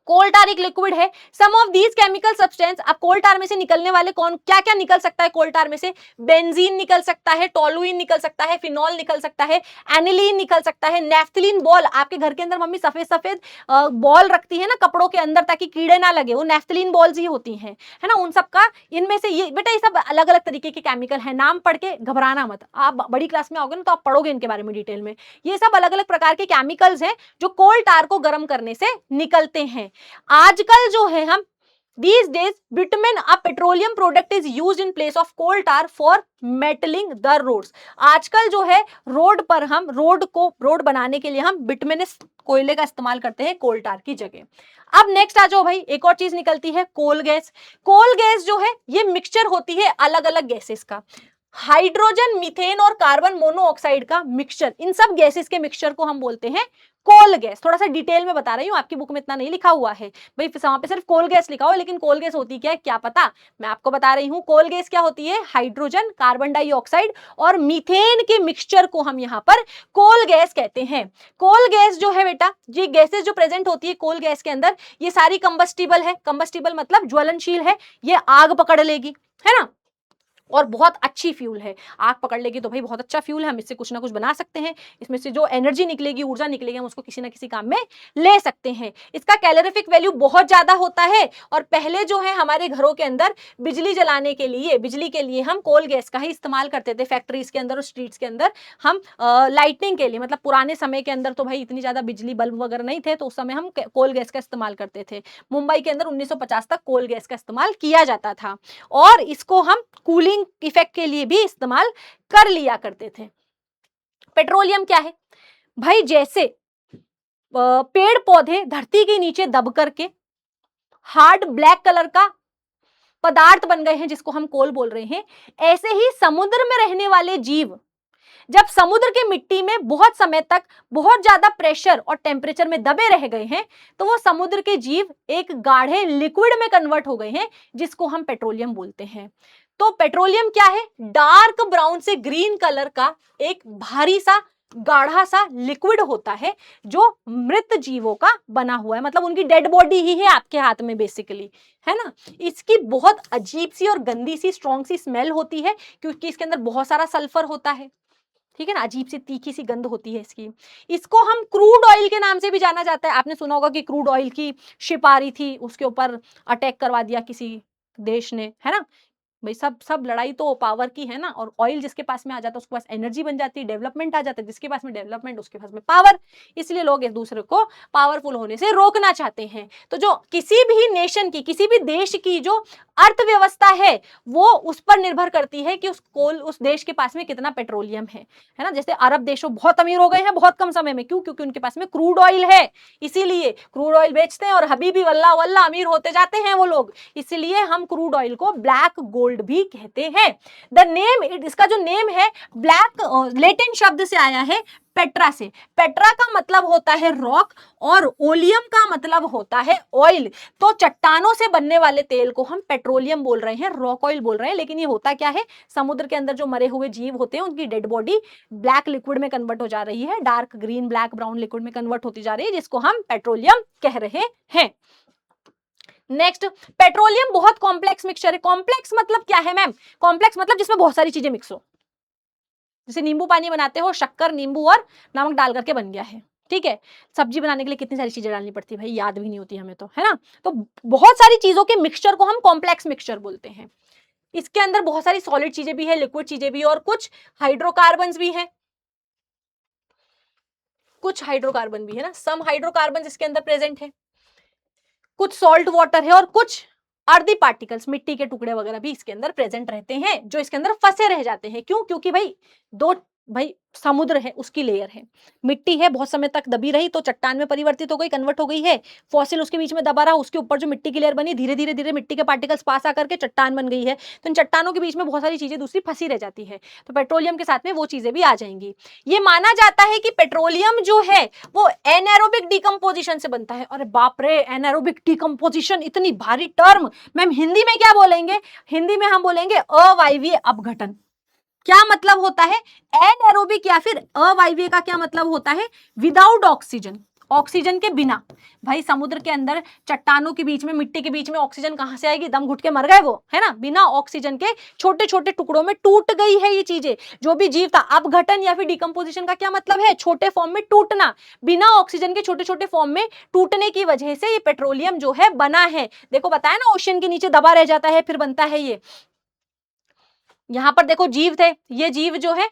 कोल टार एक लिक्विड है। सम ऑफ दीज केमिकल सब्सटेंस, अब कोल टार में से निकलने वाले कौन क्या क्या निकल सकता है कोल टार में से? बेंजीन निकल सकता है, टोलुइन निकल सकता है, फिनॉल निकल सकता है, एनिलीन निकल सकता है, नेफ्थलीन बॉल, आपके घर के अंदर मम्मी सफेद सफेद बॉल रखती है ना कपड़ों के अंदर ताकि कीड़े ना लगे, वो नेफ्थलीन बॉल्स ही होती हैं, है ना। उन सब का, इनमें से ये बेटा, ये सब अलग अलग तरीके के केमिकल है, नाम पढ़ के घबराना मत, आप बड़ी क्लास में आओगे ना तो आप पढ़ोगे इनके बारे में डिटेल में। ये सब अलग अलग प्रकार के केमिकल्स हैं जो कोल टार को गर्म करने से निकलते हैं। आजकल जो है हम These days, bitumen, a petroleum product, is used in place of coal tar for metalling the roads. आजकल जो है रोड पर हम रोड बनाने के लिए हम बिटुमिनस कोयले का इस्तेमाल करते हैं कोल टार की जगह। अब नेक्स्ट आ जाओ भाई, एक और चीज निकलती है कोल गैस। कोल गैस जो है ये मिक्सचर होती है अलग अलग गैसेस का, हाइड्रोजन, मीथेन और कार्बन मोनोऑक्साइड का मिक्सचर, इन सब गैसेस के मिक्सचर को हम बोलते हैं कोल गैस। थोड़ा सा डिटेल में बता रही हूँ, आपकी बुक में इतना नहीं लिखा हुआ है भाई, वहां पे सिर्फ कोल गैस लिखा हो, लेकिन कोल गैस होती क्या है क्या पता, मैं आपको बता रही हूँ। कोल गैस क्या होती है? हाइड्रोजन, कार्बन डाइऑक्साइड और मीथेन के मिक्सचर को हम यहाँ पर कोल गैस कहते हैं। कोल गैस जो है बेटा, ये गैसेस जो प्रेजेंट होती है कोल गैस के अंदर, ये सारी कंबस्टिबल है। कंबस्टिबल मतलब ज्वलनशील है, ये आग पकड़ लेगी, है ना, और बहुत अच्छी फ्यूल है। आग पकड़ लेगी तो भाई बहुत अच्छा फ्यूल है, हम इससे कुछ ना कुछ बना सकते हैं, इसमें से जो एनर्जी निकलेगी, ऊर्जा निकलेगी, हम उसको किसी ना किसी काम में ले सकते हैं। इसका कैलोरीफिक वैल्यू बहुत ज्यादा होता है, और पहले जो है हमारे घरों के अंदर बिजली जलाने के लिए, बिजली के लिए हम कोल गैस का ही इस्तेमाल करते थे। फैक्ट्रीज के अंदर और स्ट्रीट्स के अंदर हम लाइटनिंग के लिए, मतलब पुराने समय के अंदर तो भाई इतनी ज्यादा बिजली बल्ब वगैरह नहीं थे, तो उस समय हम कोल गैस का इस्तेमाल करते थे। मुंबई के अंदर 1950 तक कोल गैस का इस्तेमाल किया जाता था, और इसको हम कूलिंग इफेक्ट के लिए भी इस्तेमाल कर लिया करते थे। पेट्रोलियम क्या है भाई? जैसे पेड़ पौधे धरती के नीचे दब करके हार्ड ब्लैक कलर का पदार्थ बन गए हैं जिसको हम कोल बोल रहे हैं, ऐसे ही समुद्र में रहने वाले जीव जब समुद्र की मिट्टी में बहुत समय तक बहुत ज्यादा प्रेशर और टेम्परेचर में दबे रह गए हैं, तो वो समुद्र के जीव एक गाढ़े लिक्विड में कन्वर्ट हो गए हैं जिसको हम पेट्रोलियम बोलते हैं। तो पेट्रोलियम क्या है? डार्क ब्राउन से ग्रीन कलर का एक भारी सा गाढ़ा सा लिक्विड होता है जो मृत जीवों का बना हुआ है, मतलब उनकी डेड बॉडी ही है आपके हाथ में बेसिकली, है ना। इसकी बहुत अजीब सी और गंदी सी स्ट्रॉन्ग सी स्मेल होती है क्योंकि इसके अंदर बहुत सारा सल्फर होता है, ठीक है ना, अजीब सी तीखी सी गंध होती है इसकी। इसको हम क्रूड ऑयल के नाम से भी जाना जाता है। आपने सुना होगा कि क्रूड ऑयल की शिप आ रही थी, उसके ऊपर अटैक करवा दिया किसी देश ने, है ना। भाई सब लड़ाई तो पावर की है ना, और ऑयल जिसके पास में आ जाता है उसके पास एनर्जी बन जाती है, डेवलपमेंट आ जाता है, जिसके पास में डेवलपमेंट उसके पास में पावर, इसलिए लोग एक दूसरे को पावरफुल होने से रोकना चाहते हैं। तो जो किसी भी नेशन की, किसी भी देश की जो अर्थव्यवस्था है वो उस पर निर्भर करती है कि उस देश के पास में कितना पेट्रोलियम है ना। जैसे अरब देशों बहुत अमीर हो गए हैं बहुत कम समय में, क्यों? क्योंकि उनके पास में क्रूड ऑयल है, इसीलिए क्रूड ऑयल बेचते हैं और हबीबी वल्ला वल्ला अमीर होते जाते हैं वो लोग। इसीलिए हम क्रूड ऑयल को ब्लैक गोल्ड भी कहते हैं। द नेम, इसका जो नेम है ब्लैक, लैटिन शब्द से आया है पेट्रा से। पेट्रा का मतलब होता है रॉक और ओलियम का मतलब होता है ऑयल। तो चट्टानों से बनने वाले तेल को हम पेट्रोलियम बोल रहे हैं, रॉक ऑयल बोल रहे हैं, लेकिन ये होता क्या है? समुद्र के अंदर जो मरे हुए जीव होते हैं उनकी डेड बॉडी ब्लैक लिक्विड में कन्वर्ट हो जा रही है, dark green black brown liquid में कन्वर्ट होती जा रही है, जिसको हम पेट्रोलियम कह रहे हैं। नेक्स्ट, पेट्रोलियम बहुत कॉम्प्लेक्स मिक्सचर है। कॉम्प्लेक्स मतलब क्या है मैम? कॉम्प्लेक्स मतलब जिसमें बहुत सारी चीजें मिक्स हो, जैसे नींबू पानी बनाते हो, शक्कर, नींबू और नमक डाल करके बन गया है, ठीक है। सब्जी बनाने के लिए कितनी सारी चीजें डालनी पड़ती है भाई, याद भी नहीं होती हमें तो, है ना। तो बहुत सारी चीजों के मिक्सचर को हम कॉम्प्लेक्स मिक्सचर बोलते हैं। इसके अंदर बहुत सारी सॉलिड चीजें भी है, लिक्विड चीजें भी, और कुछ हाइड्रोकार्बन भी है, कुछ हाइड्रोकार्बन भी है ना, सम हाइड्रोकार्बन इसके अंदर प्रेजेंट है, कुछ सॉल्ट वाटर है, और कुछ अर्दी पार्टिकल्स, मिट्टी के टुकड़े वगैरह भी इसके अंदर प्रेजेंट रहते हैं जो इसके अंदर फंसे रह जाते हैं। क्यों? क्योंकि भाई भाई समुद्र है, उसकी लेयर है। मिट्टी है, बहुत समय तक दबी रही तो चट्टान में परिवर्तित हो गई, कन्वर्ट हो गई है। फॉसिल उसके बीच में दबा रहा, उसके ऊपर जो मिट्टी की लेयर बनी, धीरे धीरे धीरे मिट्टी के पार्टिकल्स पास आकर के चट्टान बन गई है। तो इन चट्टानों के बीच में बहुत सारी चीजें दूसरी फंसी रह जाती है, तो पेट्रोलियम के साथ में वो चीजें भी आ जाएंगी। ये माना जाता है कि पेट्रोलियम जो है वो एनारोबिक डिकम्पोजिशन से बनता है। अरे बाप रे, एनारोबिक डिकम्पोजिशन, इतनी भारी टर्म। मैम हिंदी में क्या बोलेंगे? हिंदी में हम बोलेंगे अवायवीय अपघटन। क्या मतलब होता है? एनारोबिक या फिर अवायवीय का क्या मतलब होता है? विदाउट ऑक्सीजन, ऑक्सीजन के बिना। भाई समुद्र के अंदर चट्टानों के बीच में, मिट्टी के बीच में ऑक्सीजन कहां से आएगी? दम घुट के मर गए वो, है ना। बिना ऑक्सीजन के छोटे छोटे टुकड़ों में टूट गई है ये चीजें, जो भी जीव था। अपघटन या फिर डिकम्पोजिशन का क्या मतलब है? छोटे फॉर्म में टूटना, बिना ऑक्सीजन के छोटे छोटे फॉर्म में टूटने की वजह से ये पेट्रोलियम जो है बना है। देखो बताया ना, ओशन के नीचे दबा रह जाता है, फिर बनता है ये। यहां पर देखो जीव थे, ये जीव जो है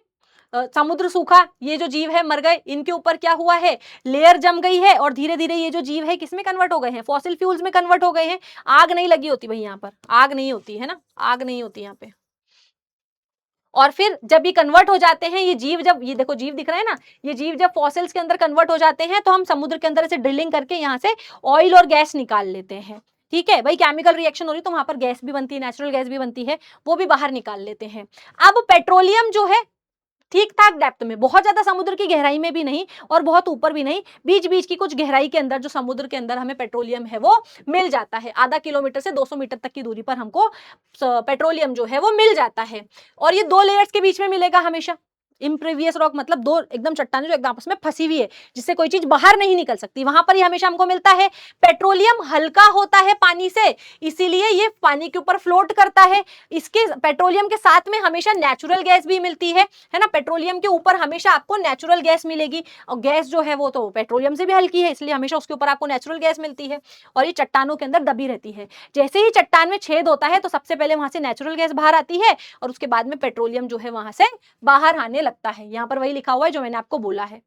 समुद्र सूखा, ये जो जीव है मर गए, इनके ऊपर क्या हुआ है? लेयर जम गई है, और धीरे धीरे ये जो जीव है किसमें कन्वर्ट हो गए हैं? फॉसिल फ्यूल्स में कन्वर्ट हो गए हैं। आग नहीं लगी होती भाई, यहाँ पर आग नहीं होती है ना, आग नहीं होती यहाँ पे। और फिर जब ये कन्वर्ट हो जाते हैं, ये जीव, जब ये देखो जीव दिख रहा है ना, ये जीव जब फॉसिल्स के अंदर कन्वर्ट हो जाते हैं तो हम समुद्र के अंदर से ड्रिलिंग करके यहाँ से ऑयल और गैस निकाल लेते हैं। ठीक है भाई, केमिकल रिएक्शन हो रही तो वहां पर गैस भी बनती है, नेचुरल गैस भी बनती है, वो भी बाहर निकाल लेते हैं। अब पेट्रोलियम जो है ठीक ठाक डेप्थ में, बहुत ज्यादा समुद्र की गहराई में भी नहीं और बहुत ऊपर भी नहीं, बीच बीच की कुछ गहराई के अंदर जो समुद्र के अंदर हमें पेट्रोलियम है वो मिल जाता है। आधा किलोमीटर से 200 मीटर तक की दूरी पर हमको पेट्रोलियम जो है वो मिल जाता है। और ये दो लेयर्स के बीच में मिलेगा हमेशा। इम्प्रीवियस रॉक मतलब दो एकदम चट्टानें जो एकदम आपस में फंसी हुई है, जिससे कोई चीज बाहर नहीं निकल सकती, वहां पर ही हमेशा हमको मिलता है। पेट्रोलियम हल्का होता है पानी से, इसीलिए ये पानी के ऊपर फ्लोट करता है। इसके पेट्रोलियम के साथ में हमेशा नेचुरल गैस भी मिलती है ना। पेट्रोलियम के ऊपर हमेशा आपको नेचुरल गैस मिलेगी, और गैस जो है वो तो पेट्रोलियम से भी हल्की है, इसलिए हमेशा उसके ऊपर आपको नेचुरल गैस मिलती है। और ये चट्टानों के अंदर दबी रहती है। जैसे ही चट्टान में छेद होता है तो सबसे पहले वहां से नेचुरल गैस बाहर आती है, और उसके बाद में पेट्रोलियम जो है वहां से बाहर आने लगता है। यहाँ पर वही लिखा हुआ है जो मैंने आपको बोला है।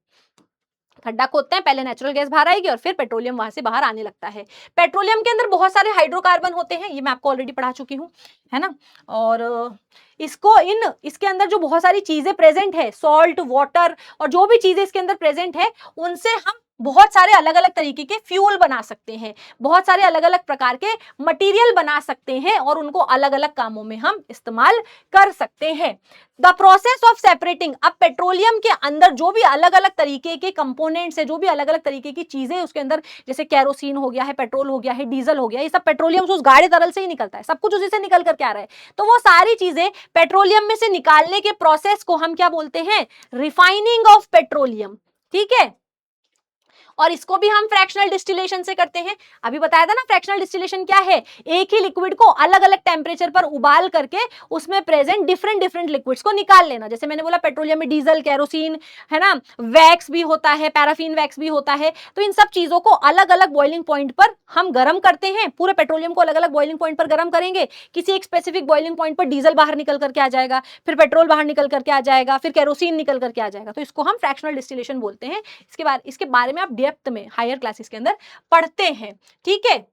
खड्डा खोदते हैं, पहले नेचुरल गैस बाहर आएगी और फिर पेट्रोलियम वहां से बाहर आने लगता है। पेट्रोलियम के अंदर बहुत सारे हाइड्रोकार्बन होते हैं, ये मैं आपको ऑलरेडी पढ़ा चुकी हूँ, है ना। और इसके अंदर जो बहुत सारी चीजें प्रेजेंट है, सॉल्ट, वाटर और जो भी चीजें इसके अंदर प्रेजेंट है, उनसे हम बहुत सारे अलग अलग तरीके के फ्यूल बना सकते हैं, बहुत सारे अलग अलग प्रकार के मटेरियल बना सकते हैं, और उनको अलग अलग कामों में हम इस्तेमाल कर सकते हैं। द प्रोसेस ऑफ सेपरेटिंग, अब पेट्रोलियम के अंदर जो भी अलग अलग तरीके के कंपोनेंट्स है, जो भी अलग अलग तरीके की चीजें उसके अंदर, जैसे केरोसिन हो गया है, पेट्रोल हो गया है, डीजल हो गया, ये सब पेट्रोलियम से उस गाढ़े तरल से ही निकलता है, सब कुछ उसी से निकल करके आ रहा है। तो वो सारी चीजें पेट्रोलियम में से निकालने के प्रोसेस को हम क्या बोलते हैं? Refining of petroleum. ठीक है, और इसको भी हम फ्रैक्शनल डिस्टिलेशन से करते हैं। अभी बताया था ना फ्रैक्शनल डिस्टिलेशन क्या है? एक ही लिक्विड को अलग अलग टेम्परेचर पर उबाल करके उसमें प्रेजेंट डिफरेंट डिफरेंट लिक्विड्स को निकाल लेना। जैसे मैंने बोला पेट्रोलियम में डीजल, केरोसिन, है ना, वैक्स भी होता है, पैराफिन वैक्स भी होता है। तो इन सब चीजों को अलग अलग बॉइलिंग पॉइंट पर हम गर्म करते हैं। पूरे पेट्रोलियम को अलग अलग बॉइलिंग पॉइंट पर गर्म करेंगे, किसी एक स्पेसिफिक बॉइलिंग पॉइंट पर डीजल बाहर निकल करके आ जाएगा, फिर पेट्रोल बाहर निकल करके आ जाएगा, फिर केरोसिन निकल करके आ जाएगा। तो इसको हम फ्रैक्शनल डिस्टिलेशन बोलते हैं। इसके बारे में आप डेप्थ में हायर क्लासेस के अंदर पढ़ते हैं। ठीक है,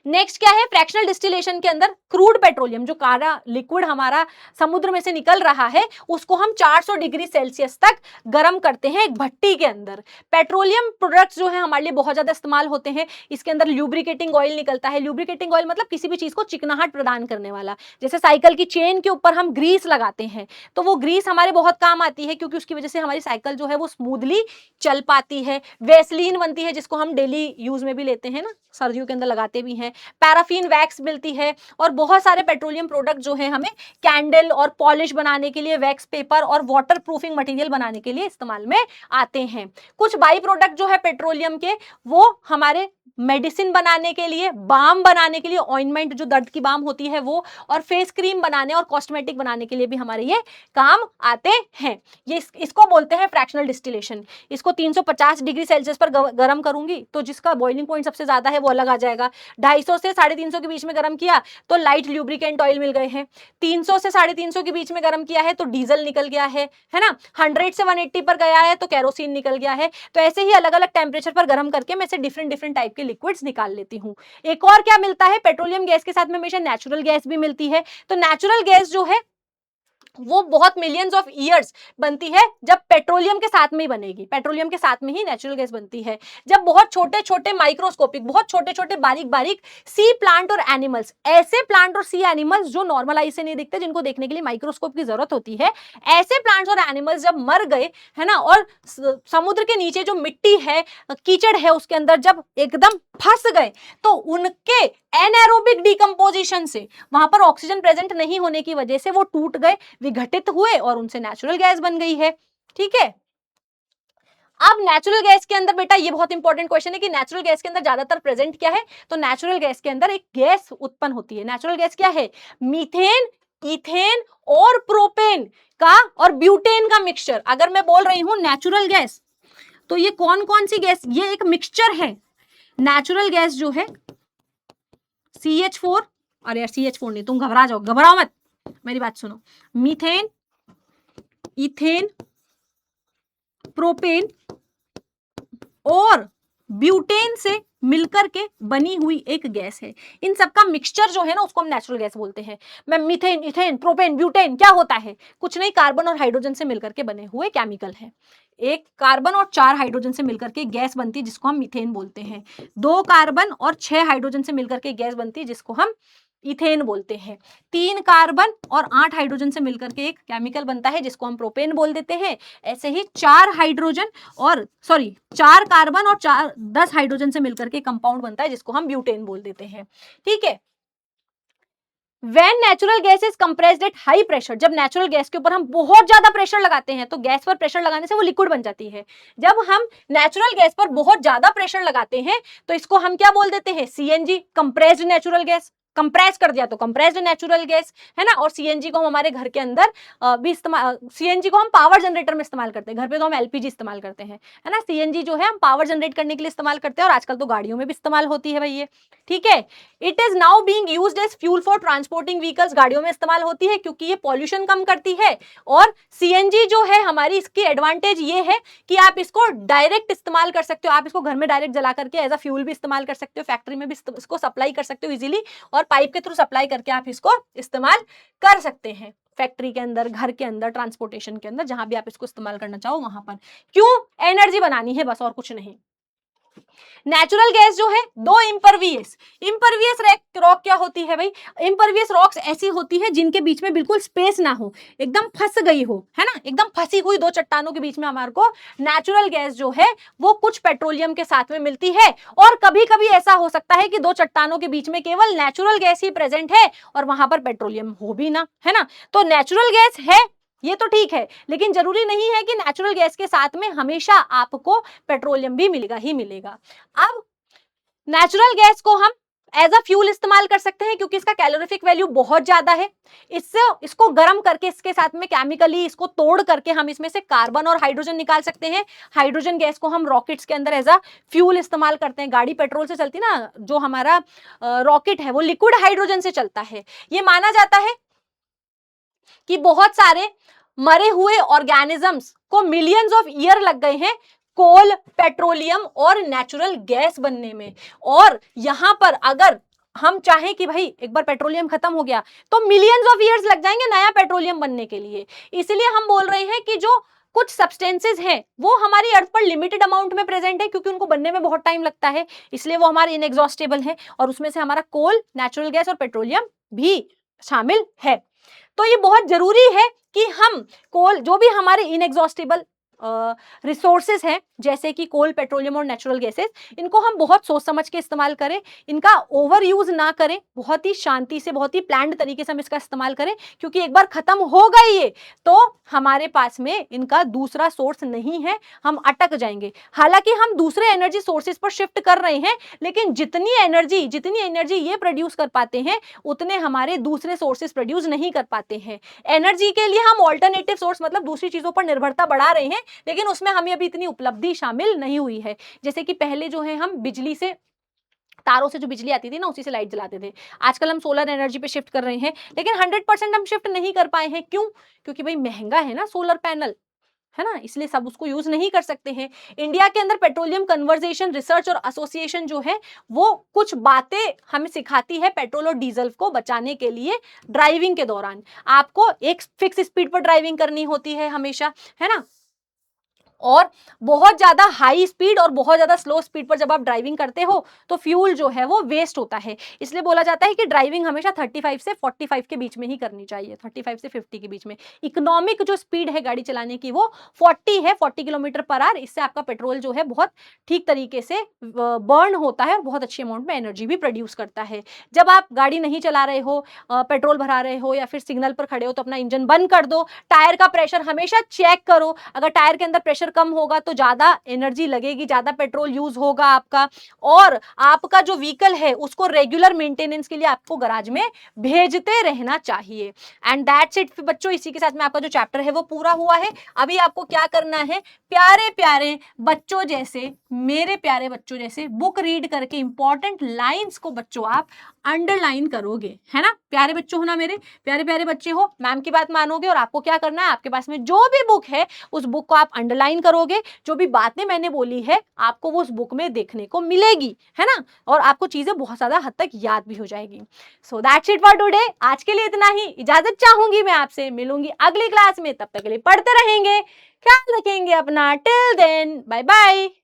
नेक्स्ट क्या है? फ्रैक्शनल डिस्टिलेशन के अंदर क्रूड पेट्रोलियम, जो काला लिक्विड हमारा समुद्र में से निकल रहा है, उसको हम 400 डिग्री सेल्सियस तक गर्म करते हैं एक भट्टी के अंदर। पेट्रोलियम प्रोडक्ट्स जो है हमारे लिए बहुत ज्यादा इस्तेमाल होते हैं। इसके अंदर ल्यूब्रिकेटिंग ऑयल निकलता है। ल्यूब्रिकेटिंग ऑयल मतलब किसी भी चीज को चिकनाहट प्रदान करने वाला। जैसे साइकिल की चेन के ऊपर हम ग्रीस लगाते हैं, तो वो ग्रीस हमारे बहुत काम आती है, क्योंकि उसकी वजह से हमारी साइकिल जो है वो स्मूथली चल पाती है। वेसलीन बनती है, जिसको हम डेली यूज में भी लेते हैं ना, सर्दियों के अंदर लगाते भी हैं। पैराफिन वैक्स मिलती है, और बहुत सारे पेट्रोलियम प्रोडक्ट जो है हमें कैंडल और पॉलिश बनाने के लिए, वैक्स पेपर और वाटर प्रूफिंग मटेरियल बनाने के लिए इस्तेमाल में आते हैं। कुछ बाई प्रोडक्ट जो है पेट्रोलियम के, वो हमारे मेडिसिन बनाने के लिए, बाम बनाने के लिए, ऑइंटमेंट जो दर्द की बाम होती है वो, और फेस क्रीम बनाने और कॉस्मेटिक बनाने के लिए भी हमारे ये काम आते हैं। ये इसको बोलते हैं फ्रैक्शनल डिस्टिलेशन। इसको 350 डिग्री सेल्सियस पर गर्म करूंगी तो जिसका बॉइलिंग पॉइंट सबसे ज्यादा है वो अलग आ जाएगा। 250 से 350 के बीच में गर्म किया तो लाइट ल्यूब्रिकेंट ऑयल मिल गए हैं। 300 से 350 के बीच में गर्म किया है तो डीजल निकल गया है ना। 100 से 180 पर गया है तो केरोसिन निकल गया है। तो ऐसे ही अलग अलग टेम्परेचर पर गर्म करके मैं से डिफरेंट डिफरेंट टाइप के लिक्विड्स निकाल लेती हूँ। एक और क्या मिलता है? पेट्रोलियम गैस के साथ में हमेशा नेचुरल गैस भी मिलती है। तो नेचुरल गैस जो है वो बहुत मिलियंस ऑफ ईयर्स बनती है जब पेट्रोलियम के साथ में ही बनेगी, पेट्रोलियम के साथ में ही नेचुरल गैस बनती है। जब बहुत छोटे छोटे माइक्रोस्कोपिक, बहुत छोटे छोटे बारीक बारीक सी प्लांट और एनिमल्स, ऐसे प्लांट और सी एनिमल्स जो नॉर्मल आई से नहीं दिखते, जिनको देखने के लिए माइक्रोस्कोप की जरूरत होती है, ऐसे प्लांट्स और एनिमल्स जब मर गए, है ना, और समुद्र के नीचे जो मिट्टी है, कीचड़ है, उसके अंदर जब एकदम फंस गए, तो उनके एनारोबिक डिकम्पोजिशन से, वहां पर ऑक्सीजन प्रेजेंट नहीं होने की वजह से वो टूट गए, विघटित हुए और उनसे नेचुरल गैस बन गई है। ठीक है, अब नेचुरल गैस के अंदर बेटा ये बहुत इंपॉर्टेंट क्वेश्चन है कि नेचुरल गैस के अंदर ज्यादातर प्रेजेंट क्या है, तो नेचुरल गैस के अंदर एक गैस उत्पन्न होती है। नेचुरल गैस क्या है? मीथेन, इथेन और प्रोपेन का और ब्यूटेन का मिक्सचर। अगर मैं बोल रही हूं नेचुरल गैस, तो ये कौन कौन सी गैस, ये एक मिक्सचर है। नेचुरल गैस जो है CH4, अरे यार CH4 नहीं, तुम घबरा जाओ, घबराओ मत, मेरी बात सुनो। मीथेन, इथेन, प्रोपेन और ब्यूटेन से मिलकर के बनी हुई एक गैस है। इन सबका मिक्सचर जो है ना, उसको हम नेचुरल गैस बोलते हैं। मैं मीथेन, इथेन, प्रोपेन, ब्यूटेन क्या होता है? कुछ नहीं, कार्बन और हाइड्रोजन से मिलकर के बने हुए केमिकल है। एक कार्बन और 4 हाइड्रोजन से मिलकर के गैस बनती है जिसको हम मीथेन बोलते हैं। 2 कार्बन और 6 हाइड्रोजन से मिलकर के गैस बनती है जिसको हम इथेन बोलते हैं। 3 कार्बन और 8 हाइड्रोजन से मिलकर के एक केमिकल बनता है जिसको हम प्रोपेन बोल देते हैं। ऐसे ही 4 कार्बन और 10 हाइड्रोजन से मिलकर के कंपाउंड बनता है जिसको हम ब्यूटेन बोल देते हैं। ठीक है, When natural gas is compressed at high pressure, जब नेचुरल गैस के ऊपर हम बहुत ज्यादा प्रेशर लगाते हैं, तो गैस पर प्रेशर लगाने से वो लिक्विड बन जाती है। जब हम नेचुरल गैस पर बहुत ज्यादा प्रेशर लगाते हैं तो इसको हम क्या बोल देते हैं? CNG, compressed natural gas. Compress कर दिया तो कंप्रेस्ड नेचुरल गैस, है ना। और सीएनजी को हम हमारे घर के अंदर भी इस्तेमाल, सीएनजी को हम पावर जनरेटर में इस्तेमाल करते हैं। घर पे तो हम एलपीजी इस्तेमाल करते हैं, है ना। सीएनजी जो है हम पावर जनरेट करने के लिए इस्तेमाल करते हैं और आजकल तो गाड़ियों में भी इस्तेमाल होती है भाई ये। ठीक है, it is now being used as fuel for transporting vehicles, गाड़ियों में इस्तेमाल होती है क्योंकि ये पॉल्यूशन कम करती है। और सीएनजी जो है हमारी, इसकी एडवांटेज ये है कि आप इसको डायरेक्ट इस्तेमाल कर सकते हो। आप इसको घर में डायरेक्ट जला करके एज अ फ्यूल भी इस्तेमाल कर सकते हो, फैक्ट्री में भी इसको सप्लाई कर सकते हो इजीली, और पाइप के थ्रू सप्लाई करके आप इसको इस्तेमाल कर सकते हैं फैक्ट्री के अंदर, घर के अंदर, ट्रांसपोर्टेशन के अंदर, जहां भी आप इसको इस्तेमाल करना चाहो वहां पर। क्यों? एनर्जी बनानी है बस, और कुछ नहीं। नेचुरल गैस जो है दो इम्परवियस रॉक क्या होती है भाई? इम्परवियस रॉक्स ऐसी होती है जिनके बीच में बिल्कुल स्पेस ना हो, एकदम फंस गई हो, है ना, एकदम फंसी हुई दो चट्टानों के बीच में हमारे को नेचुरल गैस जो है वो कुछ पेट्रोलियम के साथ में मिलती है। और कभी कभी ऐसा हो सकता है कि दो चट्टानों के बीच में केवल नेचुरल गैस ही प्रेजेंट है और वहां पर पेट्रोलियम हो भी ना, है ना। तो नेचुरल गैस है ये तो ठीक है, लेकिन जरूरी नहीं है कि नेचुरल गैस के साथ में हमेशा आपको पेट्रोलियम भी मिलेगा ही मिलेगा। अब नेचुरल गैस को हम एज अ फ्यूल इस्तेमाल कर सकते हैं क्योंकि इसका कैलोरीफिक वैल्यू बहुत ज्यादा है। इसको गर्म करके इसके साथ में केमिकली इसको तोड़ करके हम इसमें से कार्बन और हाइड्रोजन निकाल सकते हैं। हाइड्रोजन गैस को हम रॉकेट्स के अंदर एज अ फ्यूल इस्तेमाल करते हैं। गाड़ी पेट्रोल से चलती ना, जो हमारा रॉकेट है वो लिक्विड हाइड्रोजन से चलता है। ये माना जाता है कि बहुत सारे मरे हुए ऑर्गेनिजम्स को मिलियंस ऑफ ईयर लग गए हैं कोल, पेट्रोलियम और नेचुरल गैस बनने में। और यहां पर अगर हम चाहें कि भाई एक बार पेट्रोलियम खत्म हो गया तो मिलियंस ऑफ ईयर्स लग जाएंगे नया पेट्रोलियम बनने के लिए। इसलिए हम बोल रहे हैं कि जो कुछ सब्सटेंसेस हैं वो हमारी अर्थ पर लिमिटेड अमाउंट में प्रेजेंट है क्योंकि उनको बनने में बहुत टाइम लगता है, इसलिए वो हमारे इनएग्जॉस्टेबल है। और उसमें से हमारा कोल, नेचुरल गैस और पेट्रोलियम भी शामिल है। तो ये बहुत जरूरी है कि हम कोल, जो भी हमारे इनएग्जॉस्टेबल रिसोर्सेज हैं जैसे कि कोल, पेट्रोलियम और नेचुरल गैसेस, इनको हम बहुत सोच समझ के इस्तेमाल करें, इनका ओवर यूज ना करें, बहुत ही शांति से, बहुत ही प्लान्ड तरीके से हम इसका इस्तेमाल करें क्योंकि एक बार खत्म हो गई ये तो हमारे पास में इनका दूसरा सोर्स नहीं है, हम अटक जाएंगे। हालांकि हम दूसरे एनर्जी सोर्सेज पर शिफ्ट कर रहे हैं, लेकिन जितनी एनर्जी ये प्रोड्यूस कर पाते हैं उतने हमारे दूसरे सोर्सेज प्रोड्यूस नहीं कर पाते हैं। एनर्जी के लिए हम ऑल्टरनेटिव सोर्स मतलब दूसरी चीजों पर निर्भरता बढ़ा रहे हैं, लेकिन उसमें हमें अभी इतनी उपलब्धि शामिल नहीं हुई है। जैसे कि पहले जो है हम बिजली से, तारों से जो बिजली आती थी ना उसी से लाइट जलाते थे। आजकल हम सोलर एनर्जी पे शिफ्ट कर रहे हैं, लेकिन 100% हम शिफ्ट नहीं कर पाए हैं। क्यों? क्योंकि भाई महंगा है ना सोलर पैनल, है ना, इसलिए सब उसको यूज नहीं कर सकते हैं। इंडिया के अंदर पेट्रोलियम कन्वर्जेशन रिसर्च और एसोसिएशन जो है वो कुछ बातें हमें सिखाती है पेट्रोल और डीजल को बचाने के लिए। ड्राइविंग के दौरान आपको एक फिक्स स्पीड पर ड्राइविंग करनी होती है हमेशा, है ना, और बहुत ज्यादा हाई स्पीड और बहुत ज्यादा स्लो स्पीड पर जब आप ड्राइविंग करते हो तो फ्यूल जो है वो वेस्ट होता है। इसलिए बोला जाता है कि ड्राइविंग हमेशा 35 से 45 के बीच में ही करनी चाहिए, 35 से 50 के बीच में। इकोनॉमिक जो स्पीड है गाड़ी चलाने की वो 40 है, 40 किलोमीटर पर आवर। इससे आपका पेट्रोल जो है बहुत ठीक तरीके से बर्न होता है और बहुत अच्छी अमाउंट में एनर्जी भी प्रोड्यूस करता है। जब आप गाड़ी नहीं चला रहे हो, पेट्रोल भरा रहे हो या फिर सिग्नल पर खड़े हो तो अपना इंजन बंद कर दो। टायर का प्रेशर हमेशा चेक करो, अगर टायर के अंदर प्रेशर कम होगा तो ज्यादा एनर्जी लगेगी, ज्यादा पेट्रोल यूज होगा आपका, और आपका जो व्हीकल है उसको रेगुलर मेंटेनेंस के लिए आपको गराज में भेजते रहना चाहिए। एंड दैट्स इट बच्चों, इसी के साथ में आपका जो चैप्टर है वो पूरा हुआ है। अभी आपको क्या करना है, प्यारे प्यारे बच्चों जैसे, मेरे प्यारे बच्चों जैसे बुक रीड करके इंपॉर्टेंट लाइंस को बच्चों आप अंडरलाइन करोगे, है ना। प्यारे बच्चों हो ना, मेरे प्यारे प्यारे बच्चे हो, मैम की बात मानोगे और आपको क्या करना है, आपके पास में जो भी बुक है उस बुक को आप अंडरलाइन करोगे। जो भी बातें मैंने बोली है आपको वो उस बुक में देखने को मिलेगी, है ना, और आपको चीजें बहुत ज्यादा हद तक याद भी हो जाएगी। So that's it for today. आज के लिए इतना ही, इजाजत चाहूंगी मैं आपसे, मिलूंगी अगली क्लास में, तब तक के लिए पढ़ते रहेंगे, ख्याल रखेंगे अपना। Till then bye bye.